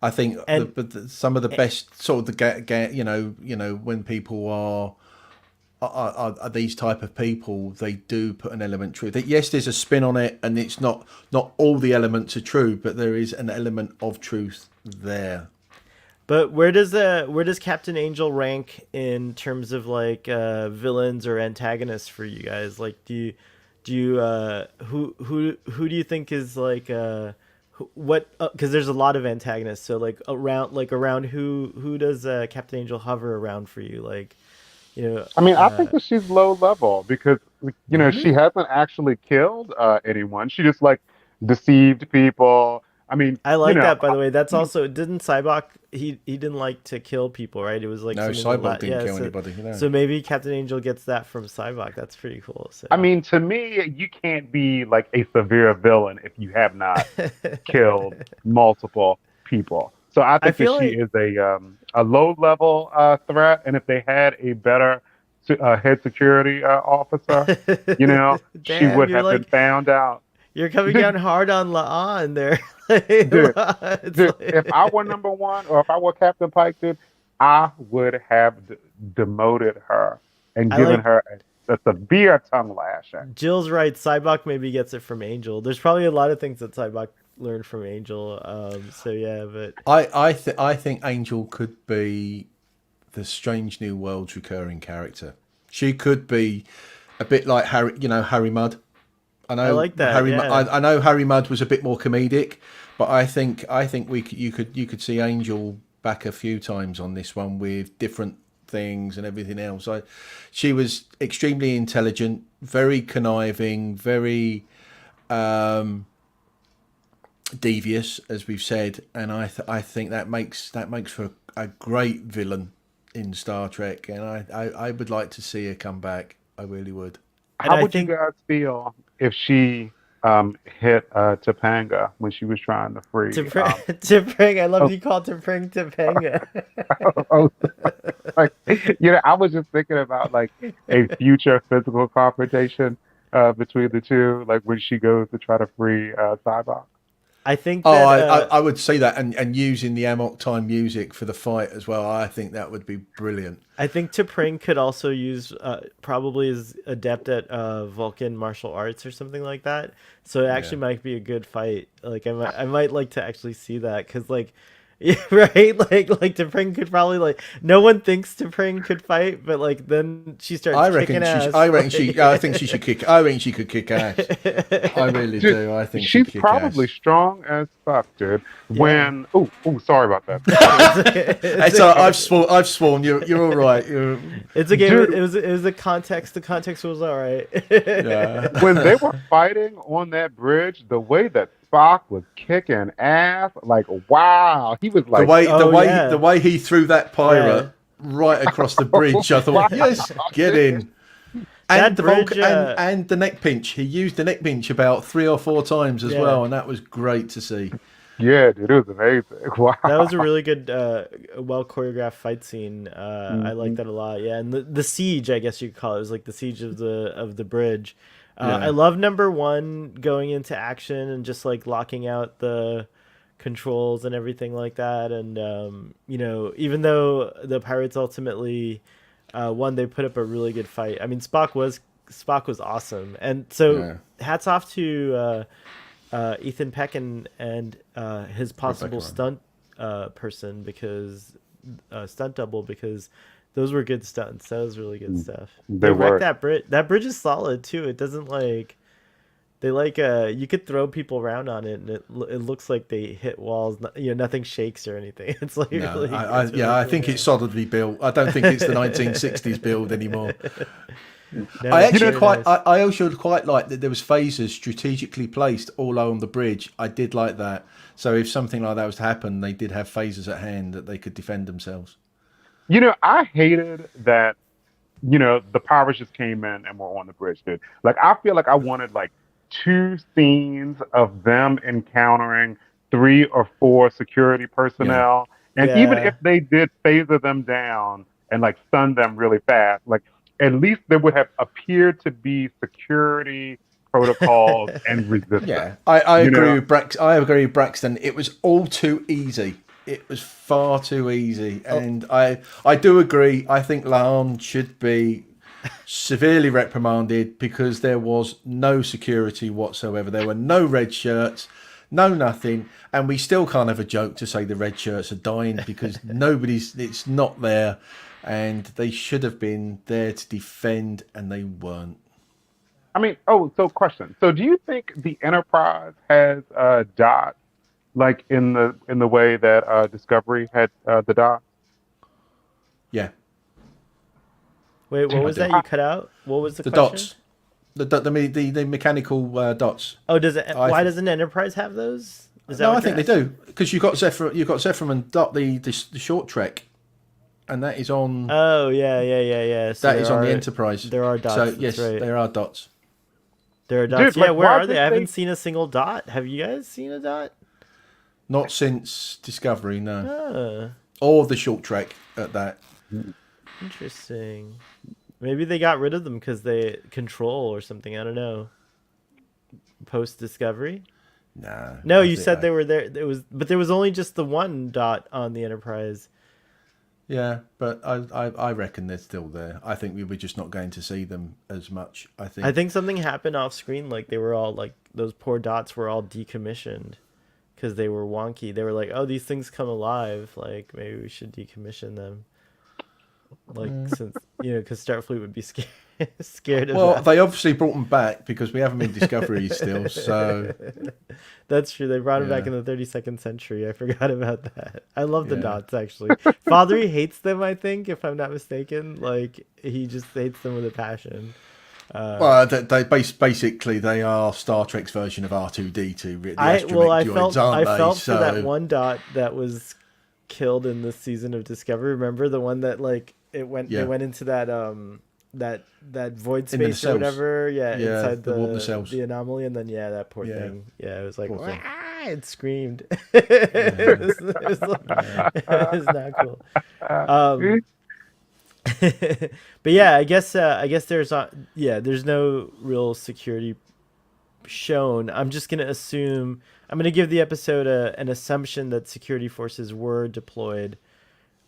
B: I think
A: and
B: some of the best sort of the when people are these type of people, they do put an element of truth. That yes, there's a spin on it, and it's not all the elements are true, but there is an element of truth there.
A: but where does Captain Angel rank in terms of like villains or antagonists for you guys? Like, do you who do you think is like what? Because there's a lot of antagonists. So like around who does Captain Angel hover around for you? Like you know.
C: I mean, I think that she's low level because she
B: Really?
C: hasn't actually killed anyone. She just like deceived people. I mean,
A: I like that by the way. That's also didn't Cybok he didn't like to kill people, right? It was like
B: No,
A: something that
B: Cyborg didn't
A: yeah,
B: kill
A: so
B: anybody.
A: so maybe Captain Angel gets that from Cybok. That's pretty cool. So
C: I mean, to me, you can't be like a severe villain if you have not killed multiple people. So I
A: I
C: think that
A: feel
C: she
A: like
C: is a low level threat, and if they had a better head security officer, she
A: damn,
C: would
A: you're
C: have been
A: like
C: found out.
A: you're coming down
C: Dude,
A: hard on Laan there.
C: dude,
A: It's
C: if I
A: like
C: were number one, or if I were Captain Pike, dude, I would have demoted her and
A: I
C: given
A: like
C: her a severe tongue lashing.
A: Jill's right. Cybok maybe gets it from Angel. There's probably a lot of things that Cybok learned from Angel. So yeah, but
B: I think Angel could be the Strange New Worlds recurring character. She could be a bit like Harry Mudd. I
A: I
B: know
A: like that. Yeah.
B: I know Harry Mudd was a bit more comedic, but I think you could see Angel back a few times on this one with different things and everything else. She was extremely intelligent, very conniving, very devious, as we've said, and I think that makes for a great villain in Star Trek, and I would like to see her come back. I really would.
A: And
C: How
A: I
C: would you
A: think
C: guys feel if she hit Topanga when she was trying to free?
A: T'Pring, I love
C: Oh,
A: you call T'Pring Topanga.
C: oh, like I was just thinking about like a future physical confrontation between the two, like when she goes to try to free Cybok.
A: I think
B: Oh,
A: that
B: I would see that, and using the Amok Time music for the fight as well. I think that would be brilliant.
A: I think T'Pring could also use probably is adept at Vulcan martial arts or something like that. So it
B: Yeah.
A: actually might be a good fight. Like I might like to actually see that because like Yeah, right. Like T'Pring could probably like no one thinks T'Pring could fight, but like then she starts
B: I reckon
A: kicking
B: she.
A: ass.
B: I reckon
A: Like...
B: she. I think she should kick. I think she could kick ass. I really
C: Dude,
B: do. I think
C: she's
B: she'd kick
C: probably
B: ass.
C: strong as fuck, dude.
A: Yeah.
C: When oh sorry about that.
A: It's okay. It's
B: It's. I've
A: okay.
B: sworn. I've sworn. You're all right.
A: It's okay.
C: Dude,
A: It was the context. The context was all right.
C: when they
B: Yeah.
C: were fighting on that bridge, the way that Spock was kicking ass, like wow, he was
B: the
C: like,
B: way. The
A: Oh
B: way. The
A: yeah,
B: way he threw that
A: yeah.
B: pirate right across the
C: oh,
B: bridge. I
C: wow,
B: thought, yes, get
C: dude.
B: in. And
A: That
B: the
A: bridge.
B: and the neck pinch. He used the neck pinch about 3 or 4 times as
A: Yeah.
B: well, and that was great to see.
C: Yeah, dude, it was amazing.
A: That was a
C: Wow.
A: really good, well choreographed fight scene. I like
C: Mhm.
A: that a lot. Yeah, and the siege, I guess you could call it, was like the siege of the bridge. I
B: Yeah.
A: love number one going into action and just like locking out the controls and everything like that. And you know, even though the pirates ultimately won, they put up a really good fight. I mean, Spock was awesome, and so
B: Yeah.
A: hats off to. Ethan Peck and his possible
B: Rebecca.
A: stunt person because stunt double because those were good stunts. That was really good stuff.
C: They
A: They wrecked
C: were.
A: that bridge. That bridge is solid too. It doesn't like they like you could throw people around on it and it looks like they hit walls. You know, nothing shakes or anything. It's like
B: No,
A: really
B: I
A: it's
B: yeah,
A: really
B: I
A: cool.
B: think it's solidly built. I don't think it's the 1960s build anymore.
A: No,
B: I
A: it's
B: actually
A: very
B: quite,
A: nice.
B: I also quite like that there was phasers strategically placed all along the bridge. I did like that. So if something like that was to happen, they did have phasers at hand that they could defend themselves.
C: You know, I hated that, the pirates just came in and were on the bridge, dude. Like, I feel like I wanted like two scenes of them encountering three or four security
B: Yeah,
C: personnel. And even if
A: Yeah.
C: they did phaser them down and like stun them really fast, like at least there would have appeared to be security protocols and resistance,
B: yeah. I
C: you
B: agree
C: know?
B: with I agree with Braxton. It was all too easy. It was far too easy,
A: Oh,
B: and I do agree. I think Laon should be severely reprimanded because there was no security whatsoever. There were no red shirts, no nothing, and we still can't have a joke to say the red shirts are dying because nobody's. It's not there, and they should have been there to defend, and they weren't.
C: I mean, oh, so question. So do you think the Enterprise has dots like in the way that Discovery had the dots?
B: Yeah,
A: wait, what
B: I
A: was
B: do.
A: that you cut out? What was the
B: The
A: question?
B: dots, the mechanical dots.
A: Oh, does it?
B: I
A: Why
B: th-
A: doesn't Enterprise have those? Is that
B: no, I
A: what you're
B: think they
A: asking?
B: do because you've got Zephyr and Dot the short trek, and that is on.
A: Oh yeah, yeah, yeah, yeah. So
B: That is on the Enterprise.
A: there are
B: So
A: dots. That's
B: yes,
A: right.
B: there are dots.
A: There are dots.
C: Dude,
A: Yeah,
C: like
A: where
C: why
A: are they? I
C: didn't
A: haven't
C: they
A: seen a single dot. Have you guys seen a dot?
B: Not since Discovery, no.
A: Ah,
B: Or the short trek at that.
A: interesting. Maybe they got rid of them because they control or something. I don't know. Post Discovery.
B: Nah.
A: No,
B: I
A: you
B: think
A: said they were there. But there was only just the one dot on the Enterprise.
B: yeah, but I reckon they're still there. I think we were just not going to see them as much. I
A: I
B: think.
A: think something happened off screen. Like they were all like those poor dots were all decommissioned because they were wonky. They were like, oh, these things come alive. Like maybe we should decommission them. Like since because Starfleet would be scared scared of
B: Well,
A: that.
B: they obviously brought them back because we haven't been Discovery still. So
A: That's true. They brought him back
B: yeah,
A: in the 32nd century. I forgot about that. I love the
B: yeah.
A: dots actually. Father hates them. I think, if I'm not mistaken, like he just hates them with a passion.
B: Well, basically they are Star Trek's version of R2D2, the astromech droids,
A: I
B: aren't they?
A: felt for that
B: So
A: one dot that was killed in this season of Discovery. Remember the one that like they
B: yeah,
A: went into that void
B: in the
A: space or
B: cells.
A: whatever. Yeah,
B: Yeah,
A: inside
B: the warp cells.
A: the anomaly, and then that poor
B: Yeah,
A: thing. Yeah, it was like
B: poor thing.
A: "Wah!" It screamed.
B: Yeah,
A: It was not cool. Um, but yeah, I guess there's no real security shown. I'm just gonna assume I'm gonna give the episode an assumption that security forces were deployed,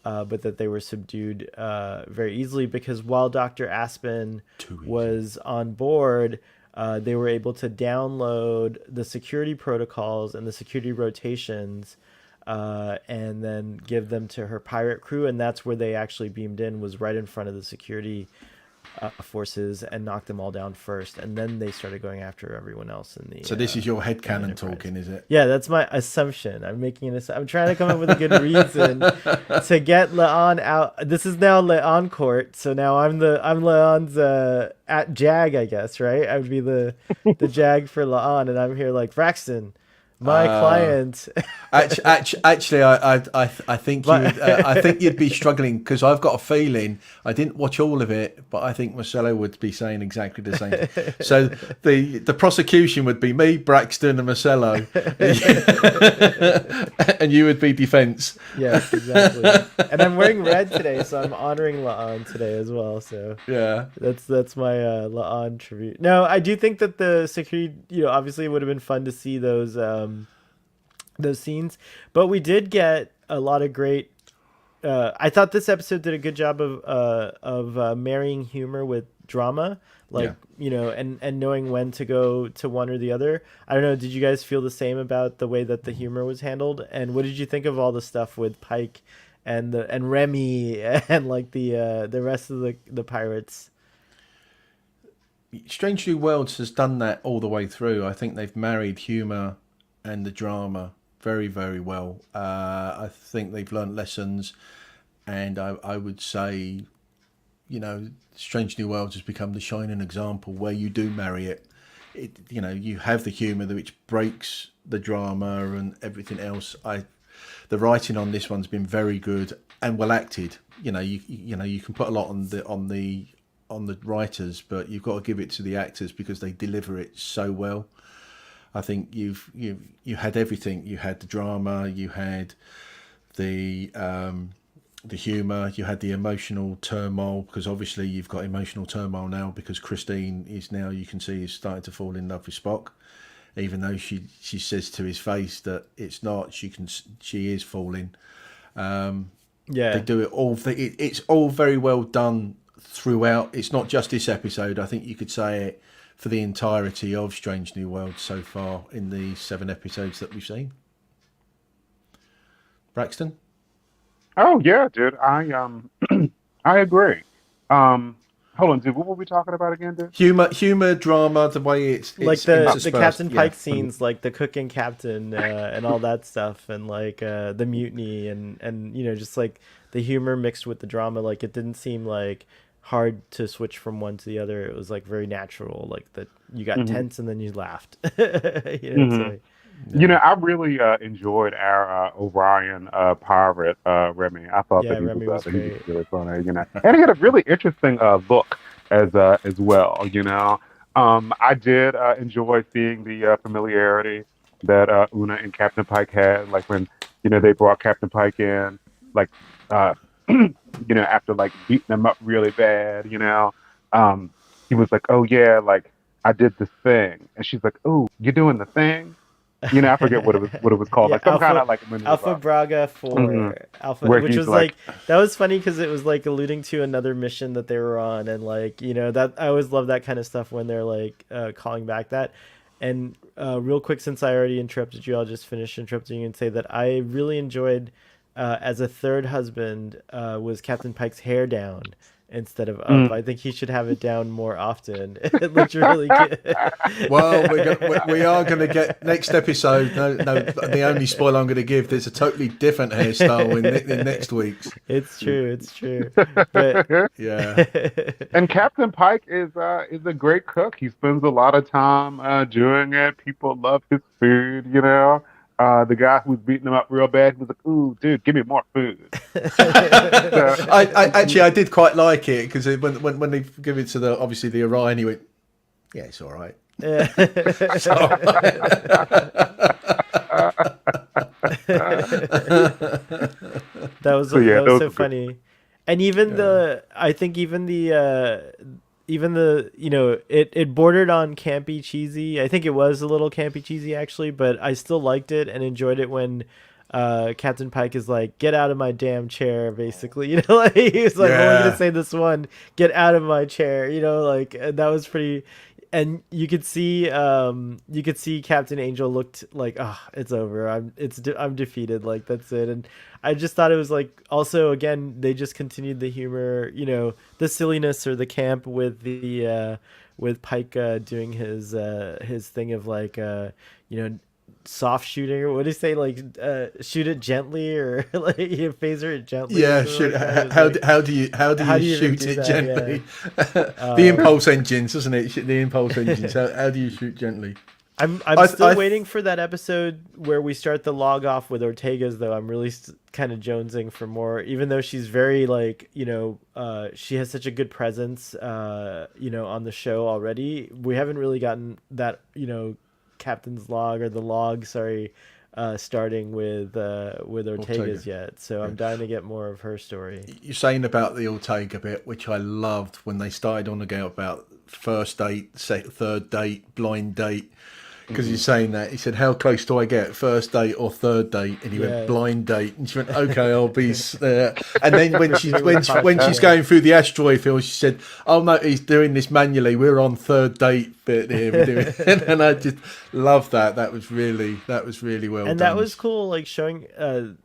A: but that they were subdued very easily because while Dr. Aspen
B: too easy.
A: was on board, they were able to download the security protocols and the security rotations and then give them to her pirate crew, and that's where they actually beamed in, was right in front of the security forces, and knocked them all down first, and then they started going after everyone else in the.
B: So this is your headcanon
A: Enterprise.
B: talking, is it?
A: Yeah, that's my assumption. I'm making I'm trying to come up with a good reason to get Leon out. This is now Leon court, so now I'm Leon's at Jag, I guess, right? I would be the Jag for Leon, and I'm here like Braxton, my client.
B: Actually, I think I think you'd be struggling, because I've got a feeling, I didn't watch all of it, but I think Marcelo would be saying exactly the same. So the prosecution would be me, Braxton, and Marcelo, and you would be defense.
A: Yes, exactly. And I'm wearing red today, so I'm honoring Leon today as well. So
B: Yeah.
A: that's my Leon tribute. No, I do think that the security, obviously it would have been fun to see those scenes, but we did get a lot of great. I thought this episode did a good job of marrying humor with drama, and knowing when to go to one or the other. I don't know. Did you guys feel the same about the way that the humor was handled? And what did you think of all the stuff with Pike and Remy and like the rest of the pirates?
B: Strange New Worlds has done that all the way through. I think they've married humor and the drama very, very well. I think they've learned lessons, and I would say, Strange New Worlds has become the shining example where you do marry it. You have the humour which breaks the drama and everything else. The writing on this one's been very good and well acted. You can put a lot on the writers, but you've got to give it to the actors because they deliver it so well. I think you had everything. You had the drama, you had the humour, you had the emotional turmoil, because obviously you've got emotional turmoil now because Christine is now, you can see, is starting to fall in love with Spock, even though she says to his face that it's not. She is falling. They do it all. It's all very well done throughout. It's not just this episode. I think you could say it for the entirety of Strange New Worlds so far in the 7 episodes that we've seen. Braxton?
C: Oh yeah, dude. I agree. Hold on, dude. What were we talking about again, dude?
B: Humor, drama, the way it's
A: like the
B: interspersed.
A: Captain Pike scenes, like the cooking captain and all that stuff, and like the mutiny, and just like the humor mixed with the drama. Like it didn't seem like hard to switch from one to the other. It was like very natural, like that you got tense and then you laughed.
C: I really enjoyed our Orion pirate Remy. I thought that
A: Remy was
C: he was
A: great.
C: really funny, and he had a really interesting look as well. I did enjoy seeing the familiarity that Una and Captain Pike had, like when they brought Captain Pike in, like after like beating him up really bad, he was like, "Oh yeah, like I did this thing," and she's like, "Oh, you're doing the thing." I forget what it was called,
A: Yeah,
C: like some kind of like
A: Alpha Braga for Alpha,
C: Where
A: which
C: he's
A: was like that was funny because it was like alluding to another mission that they were on, and like that I always love that kind of stuff when they're like calling back that. And real quick, since I already interrupted you, I'll just finish interrupting you and say that I really enjoyed as a third husband was Captain Pike's hair down instead of up. I think he should have it down more often. It looked really good.
B: Well, we are going to get next episode. No, the only spoiler I'm going to give, there's a totally different hairstyle in next week's.
A: It's true. But
B: yeah.
C: And Captain Pike is a great cook. He spends a lot of time doing it. People love his food, The guy who was beating him up real bad was like, "Ooh, dude, give me more food."
B: I did quite like it because when they give it to the Orion, he went, "Yeah, it's all right."
A: yeah.
B: It's all right.
A: That was so funny. And even it bordered on campy cheesy. I think it was a little campy cheesy actually, but I still liked it and enjoyed it when Captain Pike is like, "Get out of my damn chair," basically. Like he was like, "I'm only gonna say this one, get out of my chair," like that was pretty. and you could see Captain Angel looked like, oh, it's over. I'm defeated. Like that's it. And I just thought it was like, also again, they just continued the humor, the silliness or the camp with the with Pike doing his thing of like you know soft shooting, or what do you say, like shoot it gently, or like you phaser it gently or
B: Yeah,
A: something
B: shoot.
A: like that. It was
B: How
A: like,
B: how do you
A: how do you even
B: shoot
A: do
B: it
A: that?
B: gently?
A: Yeah.
B: The impulse engines, doesn't it? The impulse engines. How do you shoot gently?
A: I'm still waiting for that episode where we start the log off with Ortega's, though. I'm really kind of jonesing for more, even though she's very like, she has such a good presence, on the show already. We haven't really gotten that, captain's log, or the log, sorry, starting with Ortega's
B: Ortega.
A: yet. So I'm dying to get more of her story.
B: You're saying about the Ortega bit, which I loved when they started on about first date, third date, blind date. Because he's saying that, he said, "How close do I get? First date or third date?" And he went, "Blind date." And she went, "Okay, I'll be there." And then when she's going through the asteroid field, she said, "Oh no, he's doing this manually. We're on third date bit here." We're doing and I just love that. That was really well done.
A: And that was cool, like showing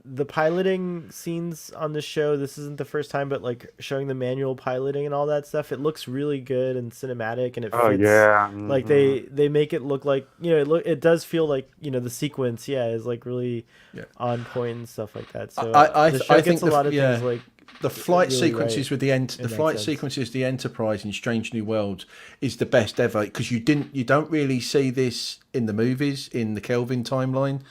A: the piloting scenes on the show. This isn't the first time, but like showing the manual piloting and all that stuff. It looks really good and cinematic, and it fits.
C: Oh yeah.
A: Like they make it look like, it does feel like, the sequence is like really on point and stuff like that. So the show gets a lot of things like
B: the flight
A: really
B: sequences
A: right
B: with the flight
A: sense.
B: sequences, the Enterprise in Strange New Worlds is the best ever, because you don't really see this in the movies in the Kelvin timeline.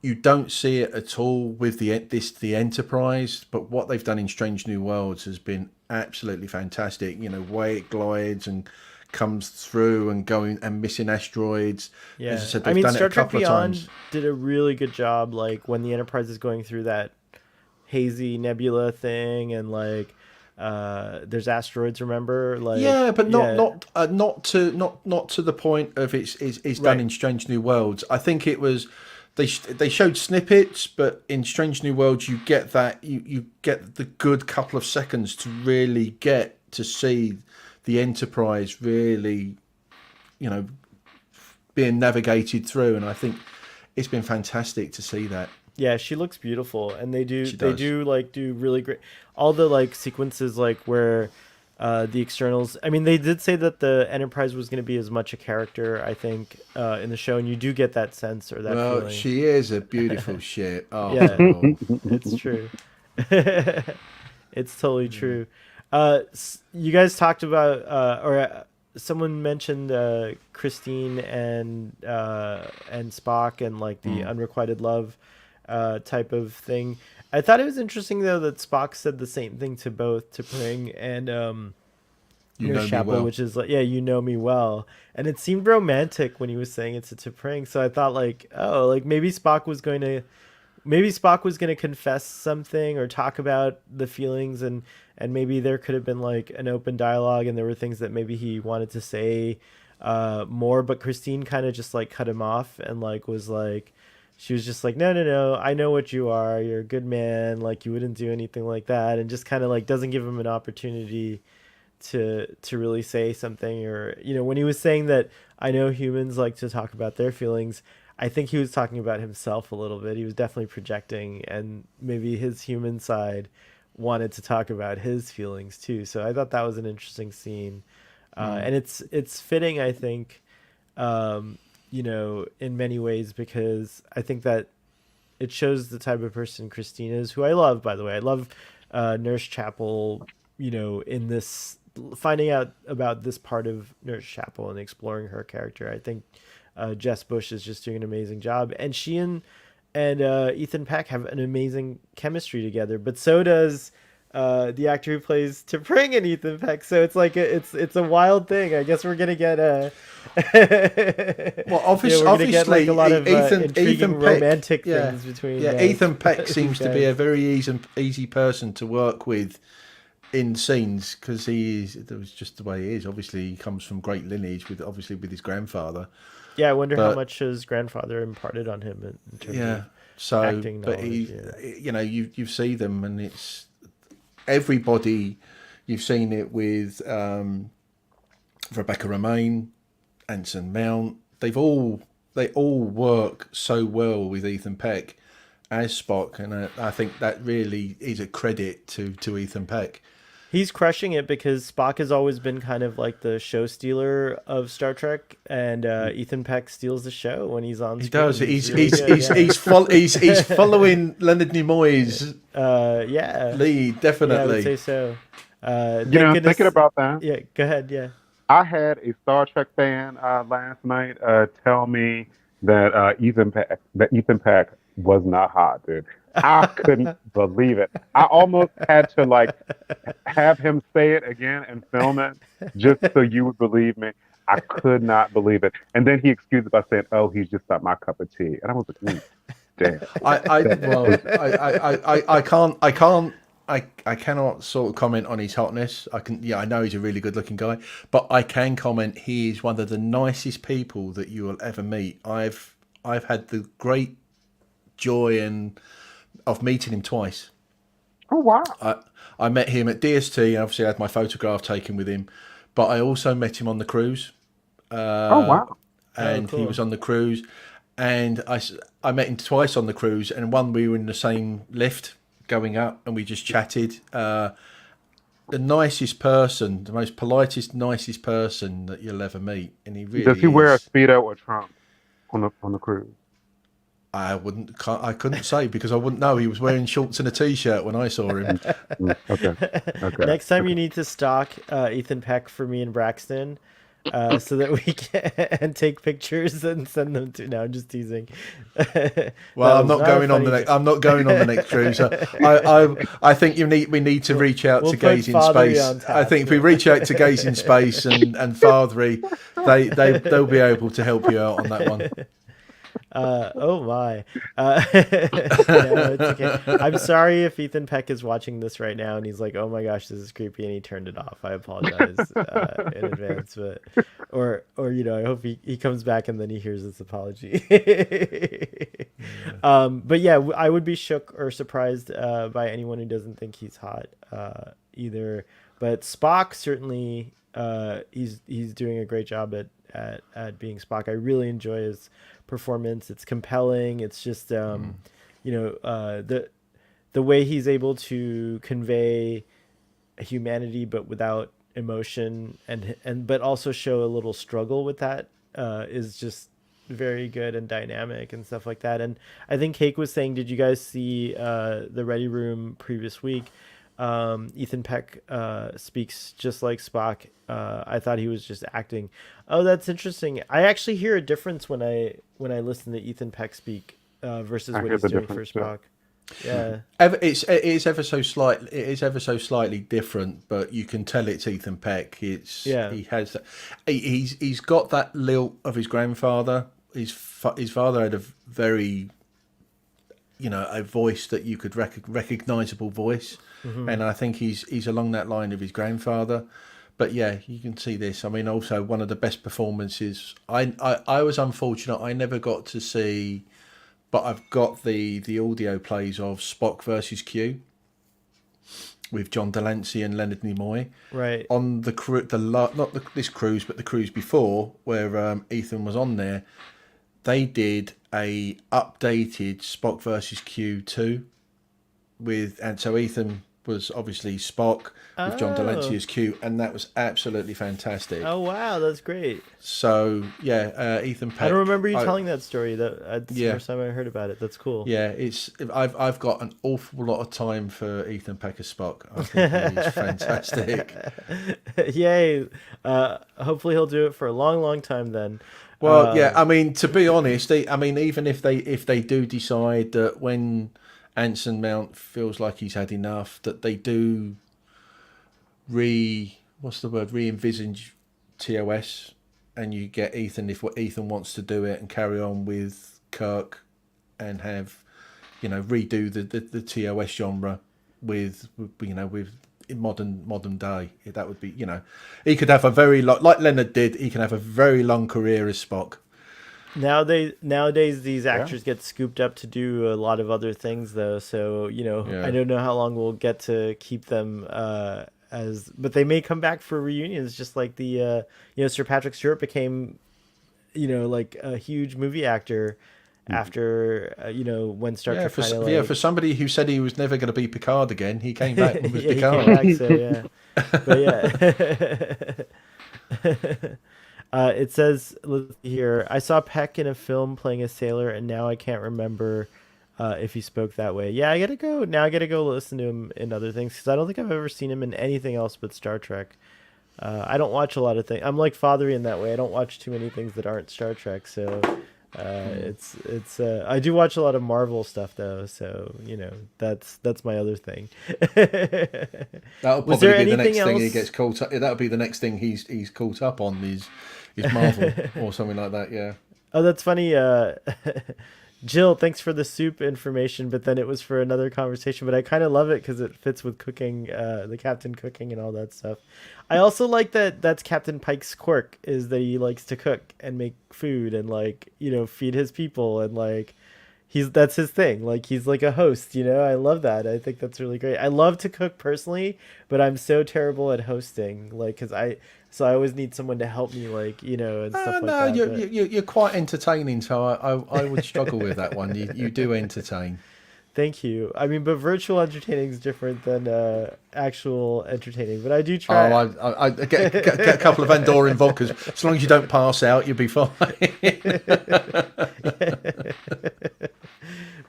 B: You don't see it at all with the Enterprise, but what they've done in Strange New Worlds has been absolutely fantastic. Way it glides and comes through and going and missing asteroids.
A: Yeah,
B: As I said, they've
A: I mean,
B: done
A: Star
B: it a
A: Trek
B: couple of
A: Beyond
B: times.
A: did a really good job. Like when the Enterprise is going through that hazy nebula thing, and like there's asteroids. Remember, like
B: Yeah, but not to the point of it's done
A: Right.
B: in Strange New Worlds. I think it was they showed snippets, but in Strange New Worlds you get that you get the good couple of seconds to really get to see the Enterprise really, being navigated through, and I think it's been fantastic to see that.
A: Yeah, she looks beautiful, and they do
B: She does.
A: do really great. All the like sequences, like where the externals. I mean, they did say that the Enterprise was going to be as much a character, I think, in the show, and you do get that sense or that
B: Well,
A: feeling.
B: she is a beautiful ship. Oh,
A: Yeah.
B: no.
A: It's true. It's totally true. You guys talked about, someone mentioned Christine and Spock, and like the unrequited love type of thing. I thought it was interesting though that Spock said the same thing to both T'Pring and
B: You know
A: Nurse
B: me
A: Chapel,
B: well.
A: which is like, yeah, you know me well, and it seemed romantic when he was saying it to T'Pring. So I thought like, oh, like maybe Spock was going to confess something or talk about the feelings, and maybe there could have been like an open dialogue, and there were things that maybe he wanted to say more, but Christine kind of just like cut him off, and like was like, she was just like, no, I know what you are, you're a good man, like you wouldn't do anything like that, and just kind of like doesn't give him an opportunity to really say something. Or when he was saying that, I know humans like to talk about their feelings, I think he was talking about himself a little bit. He was definitely projecting, and maybe his human side wanted to talk about his feelings too. So I thought that was an interesting scene, and it's fitting, I think, in many ways, because I think that it shows the type of person Christine is, who I love, by the way. I love Nurse Chapel, in this, finding out about this part of Nurse Chapel and exploring her character. I think Jess Bush is just doing an amazing job, and she and Ethan Peck have an amazing chemistry together. But so does the actor who plays T'Pring and Ethan Peck. So it's like it's a wild thing. I guess we're gonna get
B: Well, obviously,
A: we're gonna get like a lot of intriguing
B: Ethan Peck,
A: romantic things between.
B: Ethan Peck
A: these
B: seems to
A: guys.
B: be a very easy person to work with in scenes, because that was just the way he is. Obviously, he comes from great lineage with his grandfather.
A: Yeah, I wonder how
B: But-
A: much his grandfather imparted on him in terms
B: Yeah.
A: of
B: So,
A: acting
B: but
A: knowledge.
B: you see them, and it's everybody. You've seen it with Rebecca Romaine. Anson Mount. They all work so well with Ethan Peck as Spock, and I think that really is a credit to Ethan Peck.
A: He's crushing it because Spock has always been kind of like the show stealer of Star Trek, and Ethan Peck steals the show when he's on
B: He
A: screen.
B: does.
A: He's really good, yeah.
B: He's following Leonard Nimoy's
A: Yeah,
B: lead,
A: yeah, I
B: definitely.
A: would say so. Thank
C: You know,
A: goodness.
C: thinking about that,
A: Yeah, go ahead. Yeah.
C: I had a Star Trek fan last night tell me that Ethan Peck was not hot, dude. I couldn't believe it. I almost had to like have him say it again and film it just so you would believe me. I could not believe it. And then he excused it by saying, "Oh, he's just not my cup of tea." And I was like, "Damn."
B: I cannot sort of comment on his hotness. I know he's a really good looking guy, but I can comment he is one of the nicest people that you will ever meet. I've had the great joy of meeting him twice.
C: Oh wow!
B: I met him at DST, and obviously I had my photograph taken with him, but I also met him on the cruise.
C: Oh wow!
B: And
A: cool.
B: he was on the cruise, and I met him twice on the cruise, and one we were in the same lift going up, and we just chatted. The nicest person, the most politest, nicest person that you'll ever meet, and he really
C: Does he wear a
B: is.
C: speedo or trunk on the cruise?
B: I couldn't say because I wouldn't know. He was wearing shorts and a t-shirt when I saw him.
C: Okay.
A: Next time you need to stalk Ethan Peck for me and Braxton, so that we can and take pictures and send them to. No, I'm just teasing.
B: Well, I'm not going on the next. I'm not going on the next cruise. I think we need to reach out
A: we'll
B: to
A: put
B: Gaze in
A: Fathery
B: Space.
A: on tap,
B: I think if we reach out to Gaze in Space and Fathery, they'll be able to help you out on that one.
A: Oh my. No, it's okay. I'm sorry if Ethan Peck is watching this right now and he's like, "Oh my gosh, this is creepy," and he turned it off. I apologize in advance, but or I hope he comes back and then he hears this apology. But yeah, I would be shook or surprised by anyone who doesn't think he's hot either. But Spock certainly he's doing a great job at being Spock. I really enjoy his performance. It's compelling. It's just the way he's able to convey humanity but without emotion and but also show a little struggle with that is just very good and dynamic and stuff like that. And I think Cake was saying, did you guys see the Ready Room previous week? Ethan Peck speaks just like Spock. I thought he was just acting. Oh, that's interesting. I actually hear a difference when I listen to Ethan Peck speak versus what he's doing for Spock. Yeah,
B: it is ever so slightly different, but you can tell it's Ethan Peck. He's got that lilt of his grandfather. His father had a very a voice that you could recognizable voice, and I think he's along that line of his grandfather. But yeah, you can see this. I mean, also one of the best performances. I was unfortunate. I never got to see, but I've got the audio plays of Spock versus Q with John Delancey and Leonard Nimoy.
A: right.
B: On the this cruise, but the cruise before, where Ethan was on there, they did a updated Spock versus Q2 and so Ethan was obviously Spock with John Delancey as Q, and that was absolutely fantastic.
A: Oh wow, that's great.
B: So yeah, Ethan Peck.
A: I don't remember you telling that story. That's the
B: Yeah.
A: first time I heard about it. That's cool.
B: Yeah, I've got an awful lot of time for Ethan Peck as Spock. I think he's fantastic.
A: Yay. Hopefully he'll do it for a long, long time then.
B: Well, yeah, I mean, to be honest, even if they do decide that when Anson Mount feels like he's had enough, that they do re-envisage TOS, and you get Ethan if what Ethan wants to do it and carry on with Kirk and have redo the TOS genre with modern day. That would be he could have a very like Leonard did. He can have a very long career as Spock.
A: Nowadays these actors get scooped up to do a lot of other things though, so I don't know how long we'll get to keep them but they may come back for reunions, just like the Sir Patrick Stewart became like a huge movie actor after when Star
B: Yeah,
A: Trek kind of like
B: for somebody who said he was never going to be Picard again, he came back and was
A: yeah, he came
B: Picard.
A: back, so yeah. But yeah. It says, let's see here, I saw Peck in a film playing a sailor, and now I can't remember if he spoke that way. Yeah, I gotta go listen to him in other things because I don't think I've ever seen him in anything else but Star Trek. I don't watch a lot of things. I'm like Fathery in that way. I don't watch too many things that aren't Star Trek. So it's I do watch a lot of Marvel stuff though. So that's my other thing.
B: That'll
A: Was
B: probably
A: there
B: be the
A: anything
B: next thing he
A: else?
B: gets caught up. That'll be the next thing he's caught up on is Marvel or something like that. Yeah.
A: Oh, that's funny. Jill, thanks for the soup information, but then it was for another conversation. But I kind of love it because it fits with cooking, the captain cooking and all that stuff. I also like that that's Captain Pike's quirk is that he likes to cook and make food and like, feed his people and like that's his thing. Like he's like a host, I love that. I think that's really great. I love to cook personally, but I'm so terrible at hosting like so I always need someone to help me like, and stuff like
B: No,
A: that. But
B: you're quite entertaining, so I would struggle with that one. You do entertain.
A: thank you. I mean, but virtual entertaining is different than actual entertaining. But I do try.
B: I get a couple of Andorran vodkas. As long as you don't pass out, you'll be fine.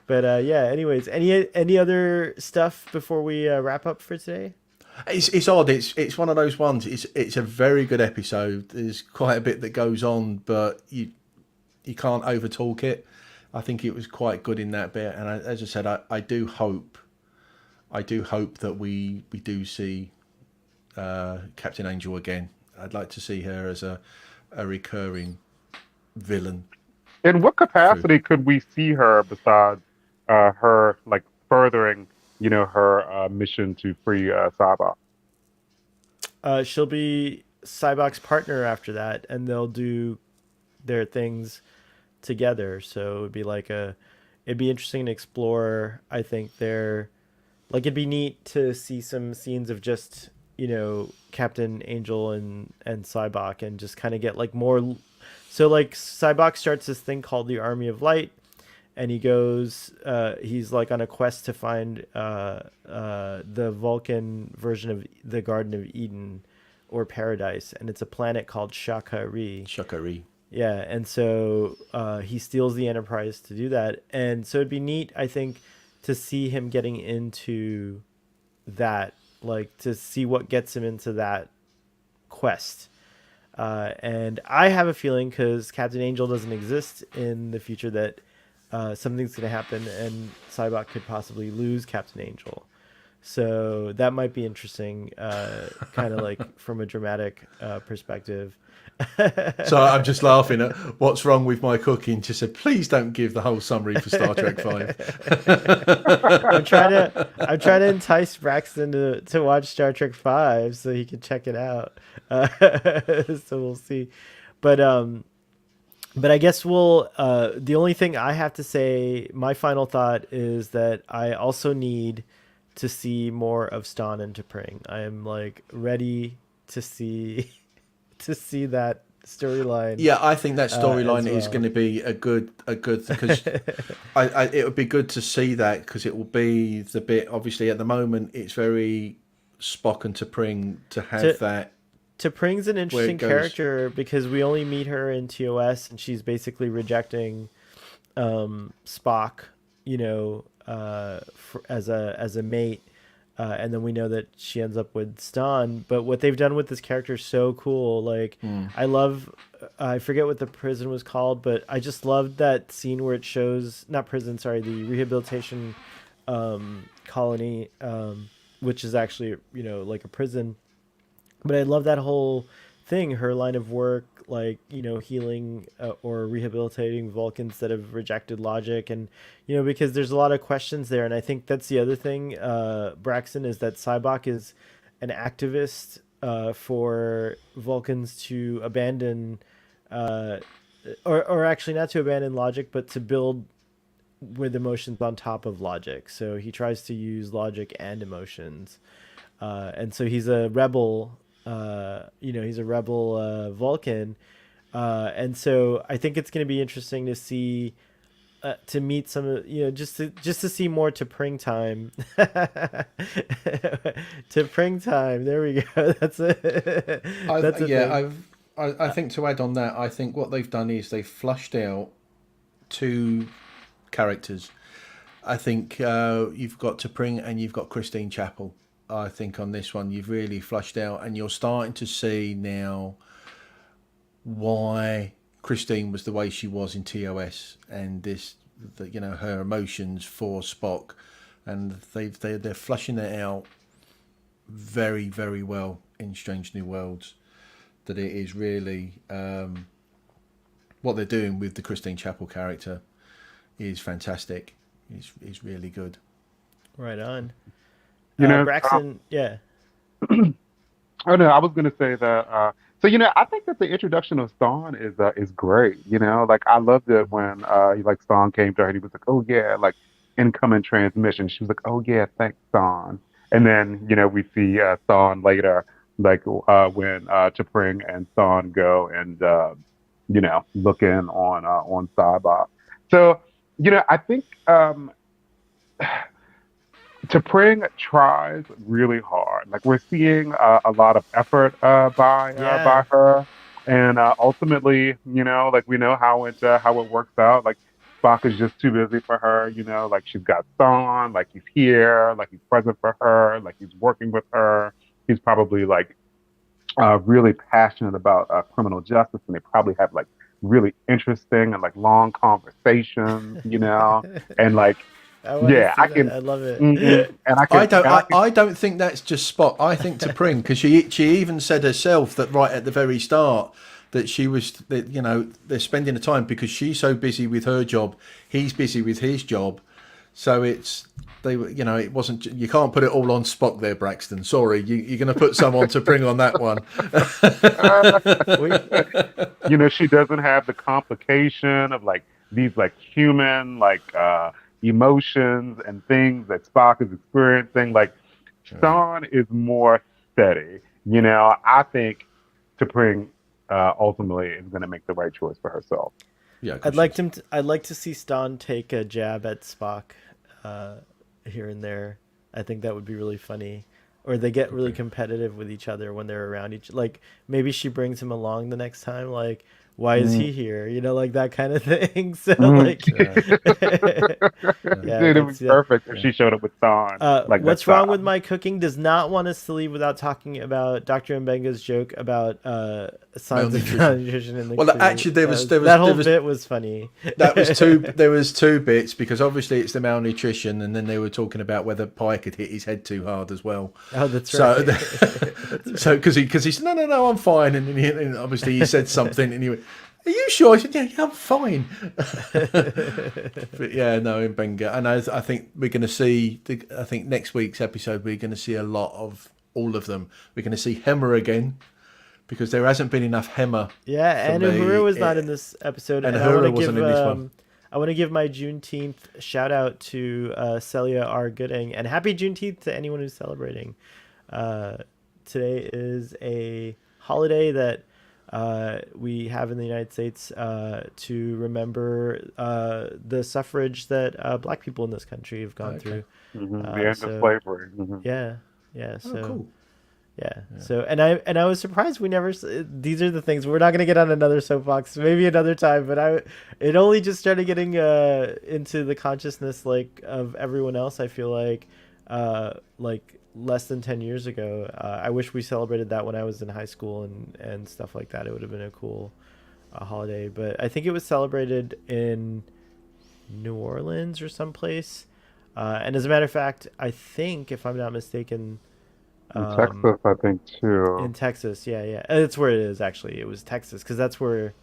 A: But yeah. Anyways, any other stuff before we wrap up for today?
B: It's odd. It's one of those ones. It's a very good episode. There's quite a bit that goes on, but you can't overtalk it. I think it was quite good in that bit, and as I said, I do hope that we do see Captain Angel again. I'd like to see her as a recurring villain.
C: In what capacity could we see her besides her like furthering, her mission to free Saba?
A: She'll be Cybok's partner after that, and they'll do their things together. So it'd be interesting to explore. I think it'd be neat to see some scenes of just Captain Angel and Cybok, and just kind of get like more. So like Cybok starts this thing called the Army of Light, and he goes. He's like on a quest to find the Vulcan version of the Garden of Eden or Paradise, and it's a planet called Shakari.
B: Shakari.
A: Yeah, and so he steals the Enterprise to do that, and so it'd be neat, I think, to see him getting into that, like to see what gets him into that quest. And I have a feeling because Captain Angel doesn't exist in the future that something's going to happen, and Cybok could possibly lose Captain Angel. So that might be interesting, kind of like from a dramatic perspective.
B: So I'm just laughing at what's wrong with my cooking. Just said, please don't give the whole summary for Star Trek 5.
A: I'm trying to entice Braxton to watch Star Trek 5 so he can check it out. So we'll see. But I guess the only thing I have to say, my final thought is that I also need to see more of Stan and T'Pring. I am like ready to see that storyline.
B: Yeah, I think that storyline is
A: well.
B: going to be a good because it would be good to see that because it will be the bit. Obviously, at the moment, it's very Spock and T'Pring to have that.
A: T'Pring's an interesting character because we only meet her in TOS, and she's basically rejecting Spock, as a mate. And then we know that she ends up with Stan. But what they've done with this character is so cool. Like, I forget what the prison was called, but I just loved that scene where it shows, not prison, sorry, the rehabilitation colony, which is actually, like a prison. But I love that whole thing, her line of work, like, healing or rehabilitating Vulcans that have rejected logic. And, because there's a lot of questions there. And I think that's the other thing, Braxton, is that Cybok is an activist for Vulcans to abandon, or actually not to abandon logic, but to build with emotions on top of logic. So he tries to use logic and emotions. And so he's a rebel. He's a rebel Vulcan, And so I think it's going to be interesting to see to meet some of just to see more to Pring time. To Pring time. There we go. That's it. That's a thing.
B: I think to add on that, I think what they've done is they've flushed out two characters. I think you've got T'Pring and you've got Christine Chapel. I think on this one you've really flushed out, and you're starting to see now why Christine was the way she was in TOS, and her emotions for Spock, and they're flushing that out very, very well in Strange New Worlds. That it is really what they're doing with the Christine Chapel character is fantastic. Is really good.
A: Right on.
C: Braxton,
A: yeah.
C: Oh no, I was gonna say that. So I think that the introduction of Thawne is great. Like I loved it when Thawne came to her and he was like, "Oh yeah, like incoming transmission." She was like, "Oh yeah, thanks, Thawne." And then we see Thawne later, like when T'Pring and Thawne go and look in on Sybok. So I think T'Pring tries really hard. Like we're seeing a lot of effort by her, and ultimately, like we know how it works out. Like Spock is just too busy for her. Like she's got Thawne, like he's here, like he's present for her, like he's working with her. He's probably like really passionate about criminal justice, and they probably have like really interesting and like long conversations. And like. I can.
A: I love it.
C: And
B: I don't think that's just Spock. I think T'Pring, because she even said herself that right at the very start that she was that they're spending the time because she's so busy with her job, he's busy with his job, so it wasn't, you can't put it all on Spock there, Braxton. Sorry, you're going to put some on T'Pring on that one.
C: She doesn't have the complication of like these like human emotions and things that Spock is experiencing. Like Thawne is more steady. I think T'Pring ultimately is going to make the right choice for herself.
B: Yeah,
A: I'd like to see Stan take a jab at Spock here and there. I think that would be really funny. Or they get really competitive with each other when they're around like maybe she brings him along the next time, like why is he here? Like that kind of thing. So like,
C: yeah, it was perfect if she showed up with Thawne.
A: What's wrong with my cooking does not want us to leave without talking about Dr. Mbenga's joke about signs of malnutrition in the
B: Well, actually, there was
A: that whole bit was funny.
B: That was two. There was two bits because obviously it's the malnutrition, and then they were talking about whether Pike had hit his head too hard as well.
A: Oh, that's right.
B: So because he said no, I'm fine, and obviously he said something, and he went, "Are you sure?" I said, "Yeah, I'm fine." But yeah, no, Mbenga, and I think we're going to see. I think next week's episode we're going to see a lot of all of them. We're going to see Hemmer again because there hasn't been enough Hemmer.
A: Yeah, and Uhura was not in this episode,
B: and Uhura wasn't in this one.
A: I want to give my Juneteenth shout out to Celia R. Gooding, and happy Juneteenth to anyone who's celebrating. Today is a holiday that we have in the United States to remember the suffrage that Black people in this country have gone through.
C: Mm-hmm. The end of slavery. Mm-hmm.
A: Yeah. So,
B: cool.
A: Yeah. So, and I was surprised we never. These are the things we're not going to get on another soapbox, maybe another time. But it only just started getting into the consciousness of everyone else. I feel like less than 10 years ago. I wish we celebrated that when I was in high school and stuff like that. It would have been a cool holiday. But I think it was celebrated in New Orleans or someplace. And as a matter of fact, I think, if I'm not mistaken,
C: in Texas, I think too.
A: In Texas, yeah. That's where it is, actually. It was Texas, because that's where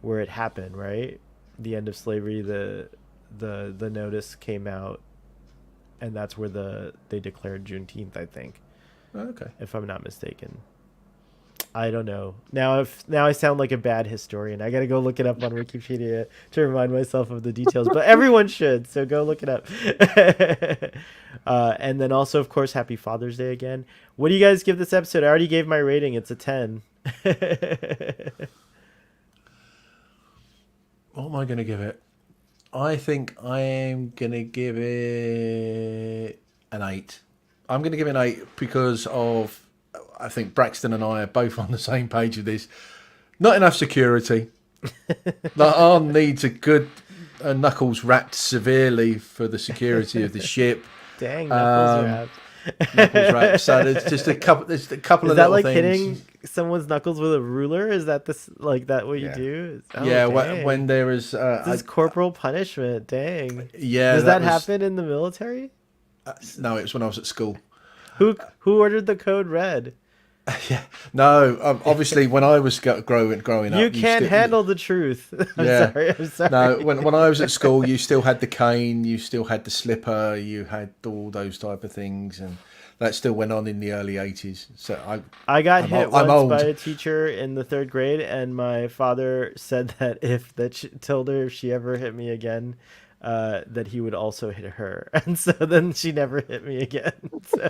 A: it happened, right? The end of slavery, the notice came out, and that's where they declared Juneteenth, I think.
B: Okay.
A: If I'm not mistaken. I don't know. Now I sound like a bad historian. I got to go look it up on Wikipedia to remind myself of the details, but everyone should, so go look it up. And then also, of course, happy Father's Day again. What do you guys give this episode? I already gave my rating. It's a 10.
B: What am I going to give it? I think I am going to give it an 8. I'm going to give it an 8 because of, I think Braxton and I are both on the same page with this. Not enough security. Arn needs a good knuckles wrapped severely for the security of the ship.
A: Dang, knuckles wrapped.
B: Knuckles wrapped. So there's just a couple. There's a couple
A: Is
B: of
A: that
B: little
A: like
B: things.
A: hitting someone's knuckles with a ruler? Is that this like that what you do? Oh,
B: Yeah,
A: dang.
B: when there is
A: This is corporal punishment. Dang.
B: yeah,
A: Does that
B: was,
A: happen in the military?
B: no, it was when I was at school.
A: Who ordered the code red?
B: Yeah, no. Obviously, when I was growing up,
A: You can't handle the truth. I'm sorry.
B: No, when I was at school, you still had the cane, you still had the slipper, you had all those type of things, and that still went on in the early 80s. So
A: I got hit
B: I'm
A: once
B: old.
A: by a teacher in the 3rd grade, and my father said that she told her if she ever hit me again, that he would also hit her, and so then she never hit me again. So.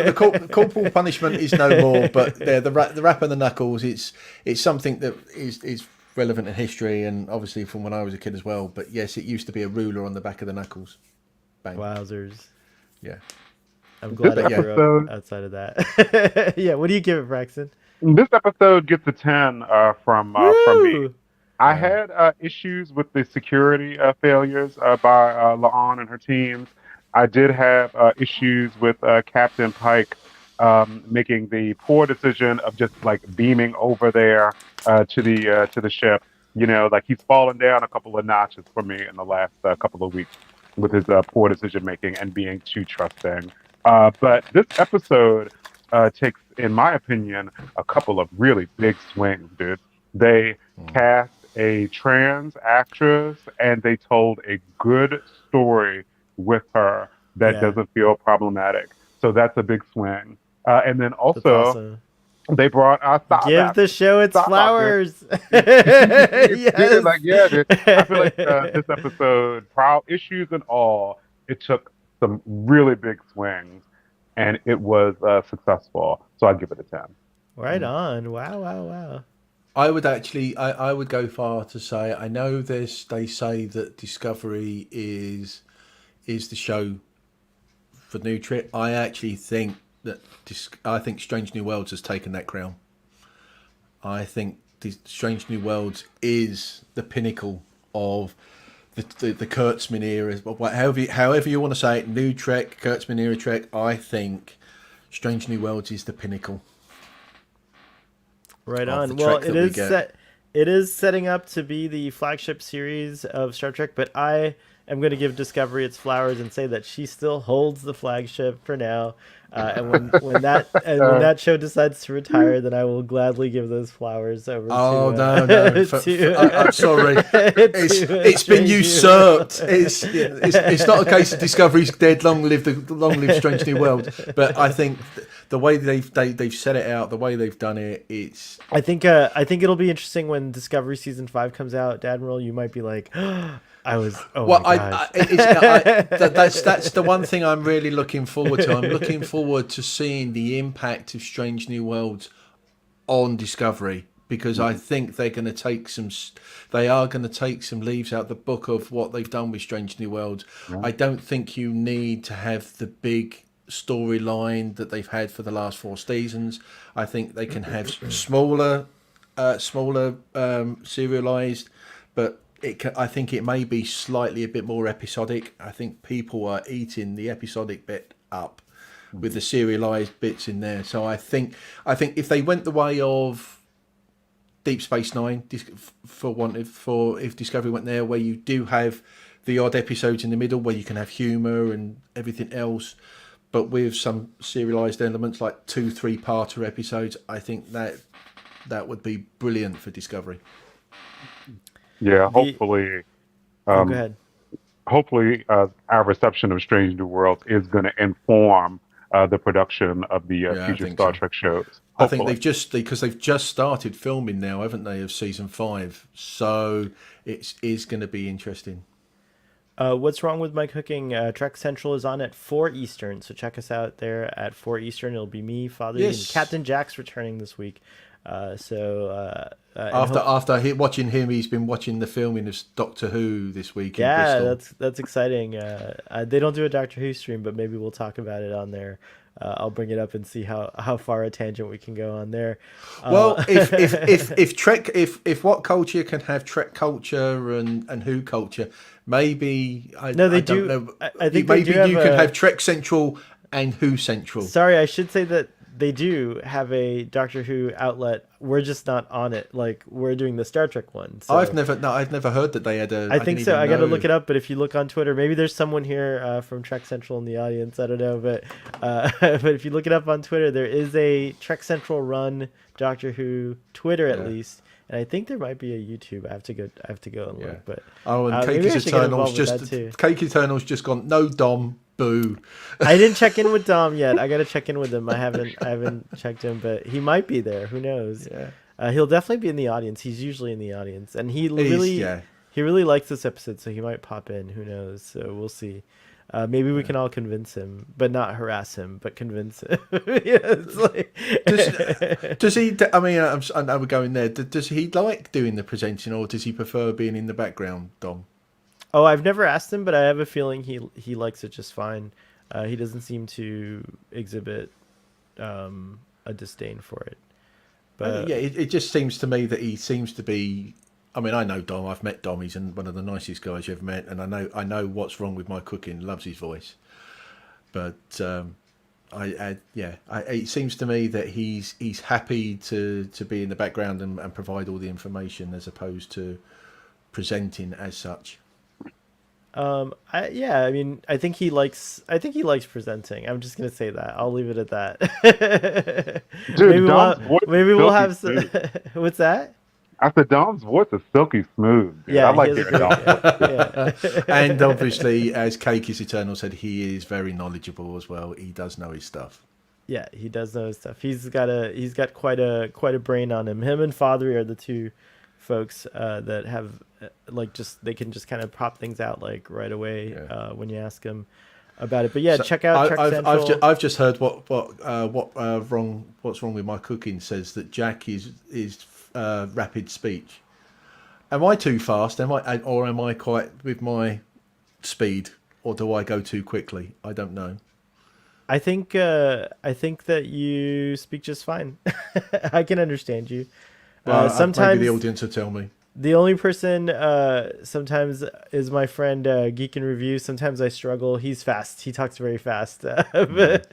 B: The corporal punishment is no more, but the rap and the knuckles, it's something that is relevant in history and obviously from when I was a kid as well. But yes, it used to be a ruler on the back of the knuckles. Bang.
A: Wowzers.
B: Yeah.
A: I'm glad I
C: Yeah.
A: grew up outside of that. Yeah, what do you give it, Braxton?
C: This episode gets a 10 from me.
A: Woo!
C: I had issues with the security failures by La'an and her teams. I did have issues with Captain Pike making the poor decision of just like beaming over there to the ship. You know, like he's fallen down a couple of notches for me in the last couple of weeks with his poor decision making and being too trusting. But this episode takes, in my opinion, a couple of really big swings, dude. They cast a trans actress and they told a good story with her that doesn't feel problematic. So that's a big swing. And then also, they brought
A: give the show its flowers.
C: Yes. Like, yeah, dude. I feel like this episode, issues and all, it took some really big swings and it was successful. So I give it a 10.
A: Right on. Wow.
B: I would actually, I would go far to say, I know they say that Discovery is the show for New Trek. I actually think that Strange New Worlds has taken that crown. I think Strange New Worlds is the pinnacle of the Kurtzman era. However you want to say it, New Trek, Kurtzman era Trek. I think Strange New Worlds is the pinnacle.
A: Right on. Well, it is setting up to be the flagship series of Star Trek, but I am going to give Discovery its flowers and say that she still holds the flagship for now. And when that show decides to retire, then I will gladly give those flowers over.
B: Oh
A: to,
B: no! I'm sorry. It's been usurped. It's not a case of Discovery's dead. Long live Strange New World. But I think the way they've set it out, the way they've done it, it's.
A: I think it'll be interesting when Discovery season 5 comes out. Admiral, you might be like. That's
B: the one thing I'm really looking forward to. I'm looking forward to seeing the impact of Strange New Worlds on Discovery, because I think they are going to take some leaves out the book of what they've done with Strange New Worlds. Yeah. I don't think you need to have the big storyline that they've had for the last 4 seasons. I think they can have smaller serialized, but I think it may be slightly a bit more episodic. I think people are eating the episodic bit up with the serialized bits in there. So I think if they went the way of Deep Space Nine, if Discovery went there, where you do have the odd episodes in the middle where you can have humor and everything else, but with some serialized elements like 2-3-parter episodes, I think that would be brilliant for Discovery.
C: Yeah, hopefully.
A: Go ahead.
C: Hopefully, our reception of Strange New Worlds is going to inform the production of the future Star Trek shows. Hopefully.
B: I think they've just started filming now, haven't they, of season 5? So it is going to be interesting.
A: What's wrong with my cooking? Trek Central is on at 4 Eastern, so check us out there at 4 Eastern. It'll be me, Father, and Captain Jack's returning this week. And
B: Watching him, he's been watching the filming of Doctor Who this week in
A: yeah,
B: Bristol.
A: that's exciting. They don't do a Doctor Who stream, but maybe we'll talk about it on there. I'll bring it up and see how far a tangent we can go on there.
B: Well, if Trek if what culture can have Trek culture and Who culture, maybe
A: No, they
B: I
A: do.
B: don't know.
A: I think
B: Maybe
A: they do
B: you could have Trek Central and Who Central.
A: Sorry, I should say that they do have a Doctor Who outlet. We're just not on it. Like we're doing the Star Trek one. So
B: I've never heard that they had a.
A: I think
B: didn't
A: so.
B: even
A: I got to
B: know.
A: look it up. But if you look on Twitter, maybe there's someone here from Trek Central in the audience. I don't know, but but if you look it up on Twitter, there is a Trek Central run Doctor Who Twitter at least. And I think there might be a YouTube. I have to go and look. But
B: and
A: maybe I
B: Cake's
A: should get
B: Eternal's
A: involved with that too.
B: Cake Eternal's just gone. No Dom, boo.
A: I didn't check in with Dom yet. I got to check in with him. I haven't checked him, but he might be there. Who knows?
B: Yeah.
A: He'll definitely be in the audience. He's usually in the audience, and he really likes this episode, so he might pop in. Who knows? So we'll see. Maybe we can all convince him, but not harass him, but convince him. It's like...
B: does he? I mean, I know we're going there. Does he like doing the presenting, or does he prefer being in the background, Dom?
A: Oh, I've never asked him, but I have a feeling he likes it just fine. He doesn't seem to exhibit a disdain for it. But
B: it just seems to me that he seems to be. I mean, I know Dom. I've met Dom. He's one of the nicest guys you've ever met, and I know what's wrong with my cooking. Loves his voice, but it seems to me that he's happy to be in the background and provide all the information as opposed to presenting as such.
A: I mean, I think he likes presenting. I'm just gonna say that. I'll leave it at that.
C: Dude,
A: maybe we'll have some... What's that?
C: I said Dom's voice is silky smooth. Dude.
A: Yeah,
C: I like hearing Dom's voice.
A: Yeah.
B: And obviously, as Cake is Eternal said, he is very knowledgeable as well. He does know his stuff.
A: Yeah, he does know his stuff. He's got quite a brain on him. Him and Fathery are the two folks that have they can just kind of pop things out like right away when you ask them about it. But yeah, check out Trek Central.
B: I've just heard what's wrong with my cooking. Says that Jack is rapid speech. Am I too fast? Am I quite with my speed, or do I go too quickly? I don't know.
A: I think that you speak just fine. I can understand you. Sometimes
B: maybe the audience will tell me.
A: The only person sometimes is my friend Geek in Review. Sometimes I struggle. He's fast. He talks very fast, but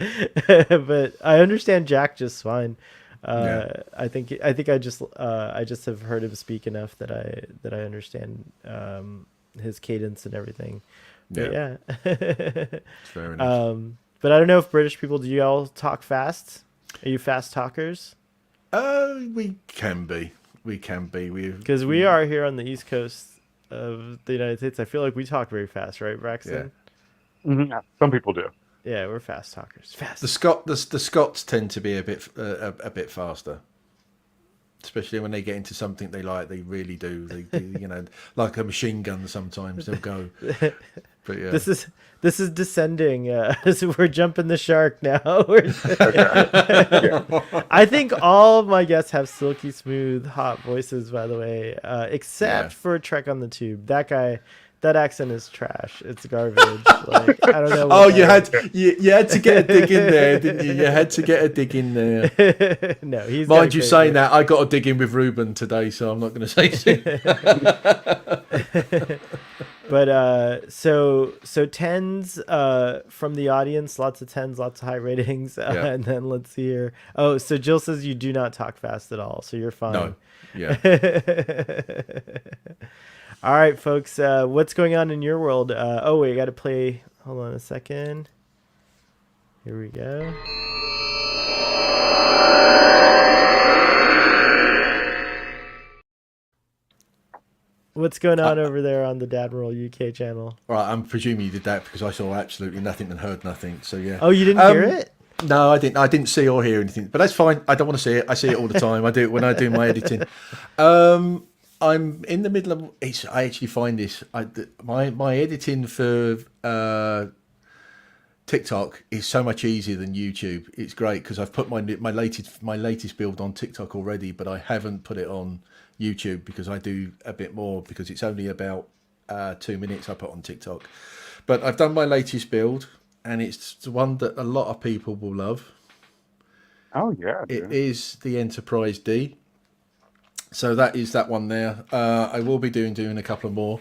A: I understand Jack just fine. I think I just have heard him speak enough that I understand his cadence and everything. But yeah.
B: Fair enough.
A: But I don't know if British people, do you all talk fast? Are you fast talkers?
B: We can be.
A: Because we are here on the East Coast of the United States. I feel like we talk very fast, right, Braxton?
C: Yeah. Mm-hmm. Some people do.
A: Yeah, we're fast talkers. Fast.
B: The Scots tend to be a bit faster, especially when they get into something they like. They really do. They like a machine gun. Sometimes they'll go. But yeah,
A: this is descending. So we're jumping the shark now. I think all of my guests have silky smooth, hot voices. By the way, except for Trek on the Tube. That guy. That accent is trash. It's garbage. Like I don't know.
B: You had to get a dig in there, didn't you? You had to get a dig in there.
A: No, he's.
B: Mind you, saying that, I got a dig in with Ruben today, so I'm not going to say so.
A: But so tens from the audience, lots of tens, lots of high ratings, and then let's see here. Oh, so Jill says you do not talk fast at all, so you're fine.
B: No, yeah.
A: All right, folks. What's going on in your world? Oh, wait, I got to play. Hold on a second. Here we go. What's going on over there on the Dadmiral UK channel?
B: Right, I'm presuming you did that because I saw absolutely nothing and heard nothing. So yeah.
A: Oh, you didn't hear it?
B: No, I didn't. I didn't see or hear anything, but that's fine. I don't want to see it. I see it all the time. I do it when I do my editing. I'm in the middle of. I actually find this. My editing for TikTok is so much easier than YouTube. It's great because I've put my latest build on TikTok already, but I haven't put it on YouTube because I do a bit more because it's only about 2 minutes I put on TikTok. But I've done my latest build, and it's the one that a lot of people will love.
C: Oh yeah,
B: It
C: dude.
B: is the Enterprise D. So that is that one there. I will be doing a couple of more.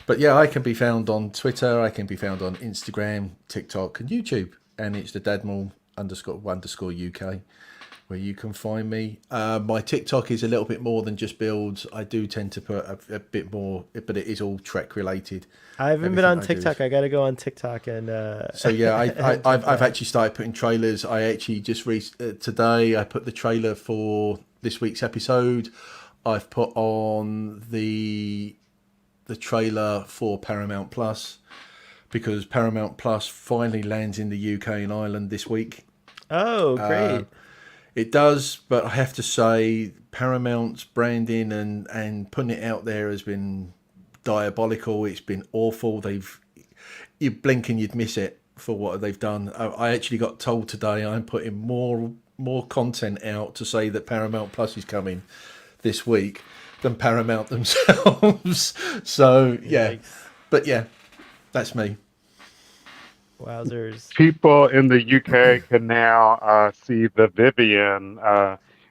B: But yeah, I can be found on Twitter, I can be found on Instagram, TikTok, and YouTube. And it's the Dadmal __ UK where you can find me. My TikTok is a little bit more than just builds. I do tend to put a bit more, but it is all Trek related.
A: I haven't been on TikTok. I got to go on TikTok and.
B: So yeah, I've actually started putting trailers. I actually just today I put the trailer for this week's episode. I've put on the trailer for Paramount Plus because Paramount Plus finally lands in the UK and Ireland this week.
A: Oh, great.
B: It does, but I have to say Paramount's branding and putting it out there has been diabolical. It's been awful. You blink and you'd miss it for what they've done. I actually got told today I'm putting more content out to say that Paramount Plus is coming this week than Paramount themselves. So yeah,
A: Yikes.
B: but yeah, that's me.
A: Wowzers.
C: People in the UK can now see the Vivian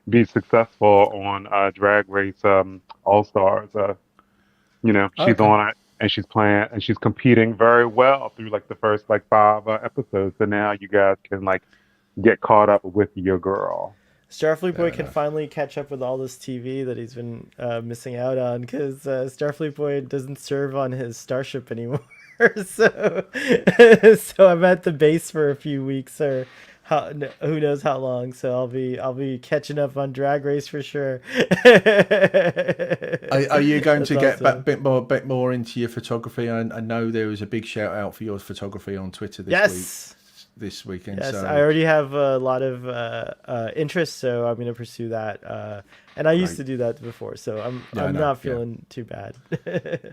C: be successful on Drag Race All Stars. She's
B: Okay.
C: on it and she's playing and she's competing very well through like the first like 5 episodes. So now you guys can like get caught up with your girl.
A: Starfleet Boy
B: Fair
A: can
B: enough.
A: finally catch up with all this TV that he's been missing out on because Starfleet Boy doesn't serve on his starship anymore. so, so I'm at the base for a few weeks or who knows how long. So I'll be catching up on Drag Race for sure.
B: Are you going
A: That's
B: to get
A: awesome.
B: a bit more into your photography? I know there was a big shout out for your photography on Twitter
A: Yes.
B: this weekend.
A: Yes,
B: So
A: I already have a lot of interest, so I'm going to pursue that. And I used
B: Great.
A: to do that before, so
B: Yeah, I
A: I'm
B: know,
A: not
B: yeah.
A: feeling too bad.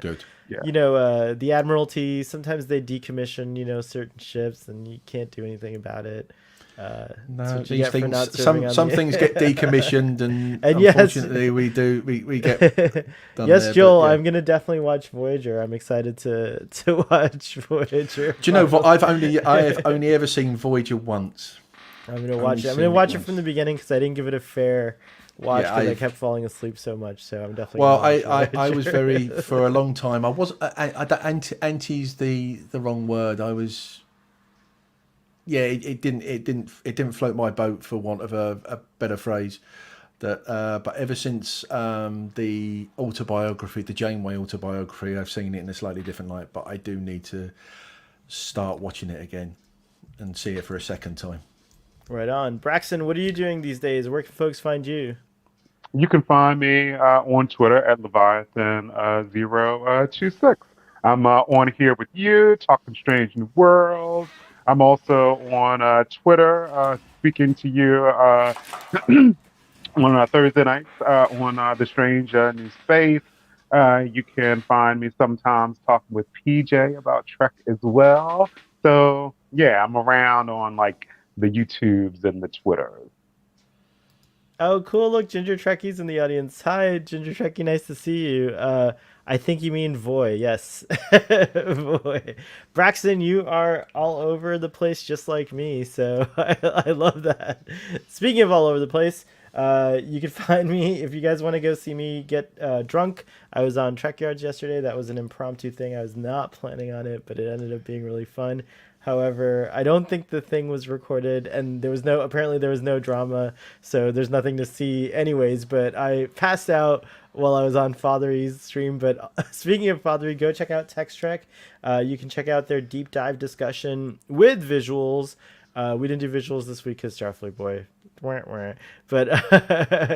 B: Good.
C: Yeah.
A: You know, the Admiralty, sometimes they decommission, certain ships, and you can't do anything about it. That's
B: No,
A: what you
B: these
A: get for not
B: things.
A: serving on
B: Some
A: the...
B: things get decommissioned, and
A: And yes,
B: unfortunately, we get done
A: yes,
B: there.
A: Joel,
B: But yeah.
A: I'm gonna definitely watch Voyager. I'm excited to watch Voyager.
B: Do you know what? I have only ever seen Voyager once.
A: I'm gonna
B: Only
A: watch it. I'm
B: seen
A: gonna watch it
B: once.
A: from the beginning because I didn't give it a fair watch
B: Yeah,
A: because I
B: I've-
A: kept falling asleep so much. So I'm definitely.
B: Well,
A: gonna watch
B: I was
A: Voyager.
B: very for a long time. I was anti's the wrong word. I was. Yeah, it didn't float my boat for want of a better phrase. But ever since the autobiography, the Janeway autobiography, I've seen it in a slightly different light. But I do need to start watching it again and see it for a second time.
A: Right on, Braxton. What are you doing these days? Where can folks find you?
C: You can find me on Twitter at Leviathan026. I'm on here with you, talking strange new worlds. I'm also on Twitter, speaking to you on Thursday nights on the Strange New Space. You can find me sometimes talking with PJ about Trek as well. So yeah, I'm around on like the YouTubes and the Twitters.
A: Oh, cool. Look, Ginger Trekkie's in the audience. Hi, Ginger Trekkie. Nice to see you. I think you mean Voy. Yes. Voy. Braxton, you are all over the place just like me. So I love that. Speaking of all over the place, you can find me if you guys want to go see me get drunk. I was on Trek Yards yesterday. That was an impromptu thing. I was not planning on it, but it ended up being really fun. However, I don't think the thing was recorded, and apparently there was no drama, so there's nothing to see anyways. But I passed out while I was on Fathery's stream. But speaking of Fathery, go check out Text Trek. You can check out their deep dive discussion with visuals. We didn't do visuals this week because Starfleet Boy But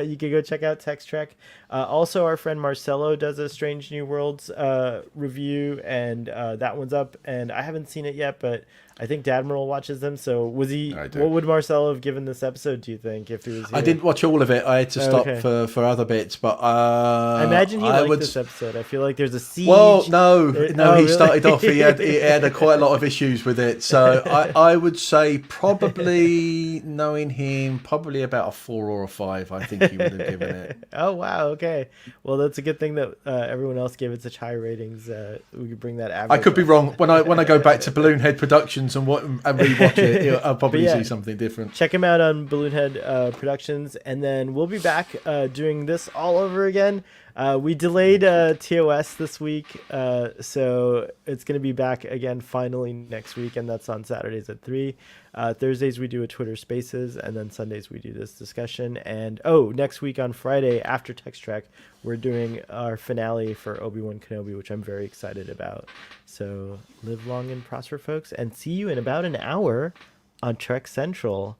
A: you can go check out Text Trek. Also, our friend Marcelo does a Strange New Worlds review, and that one's up. And I haven't seen it yet, but I think Dadmiral watches them. So was he?
B: I do.
A: What would Marcelo have given this episode? Do you think if he was here?
B: I didn't watch all of it. I had to stop
A: Okay.
B: for other bits, but
A: I imagine he
B: I
A: liked
B: would.
A: this episode. I feel like there's a siege.
B: Well, no,
A: Oh,
B: he
A: really?
B: started off. He had quite a lot of issues with it. So I would say probably knowing him, probably about a 4 or a 5. I think he would have given it.
A: Oh wow, okay. Well, that's a good thing that everyone else gave it such high ratings. We could bring that average.
B: I could be
A: up.
B: wrong when I go back to Balloonhead Productions and rewatch it. I'll probably
A: But yeah,
B: see something different.
A: check him out on Balloonhead Productions, and then we'll be back doing this all over again. We delayed TOS this week, so it's going to be back again finally next week, and that's on Saturdays at 3. Thursdays we do a Twitter Spaces, and then Sundays we do this discussion. And next week on Friday after Text Track, we're doing our finale for Obi-Wan Kenobi, which I'm very excited about. So live long and prosper, folks, and see you in about an hour on Trek Central.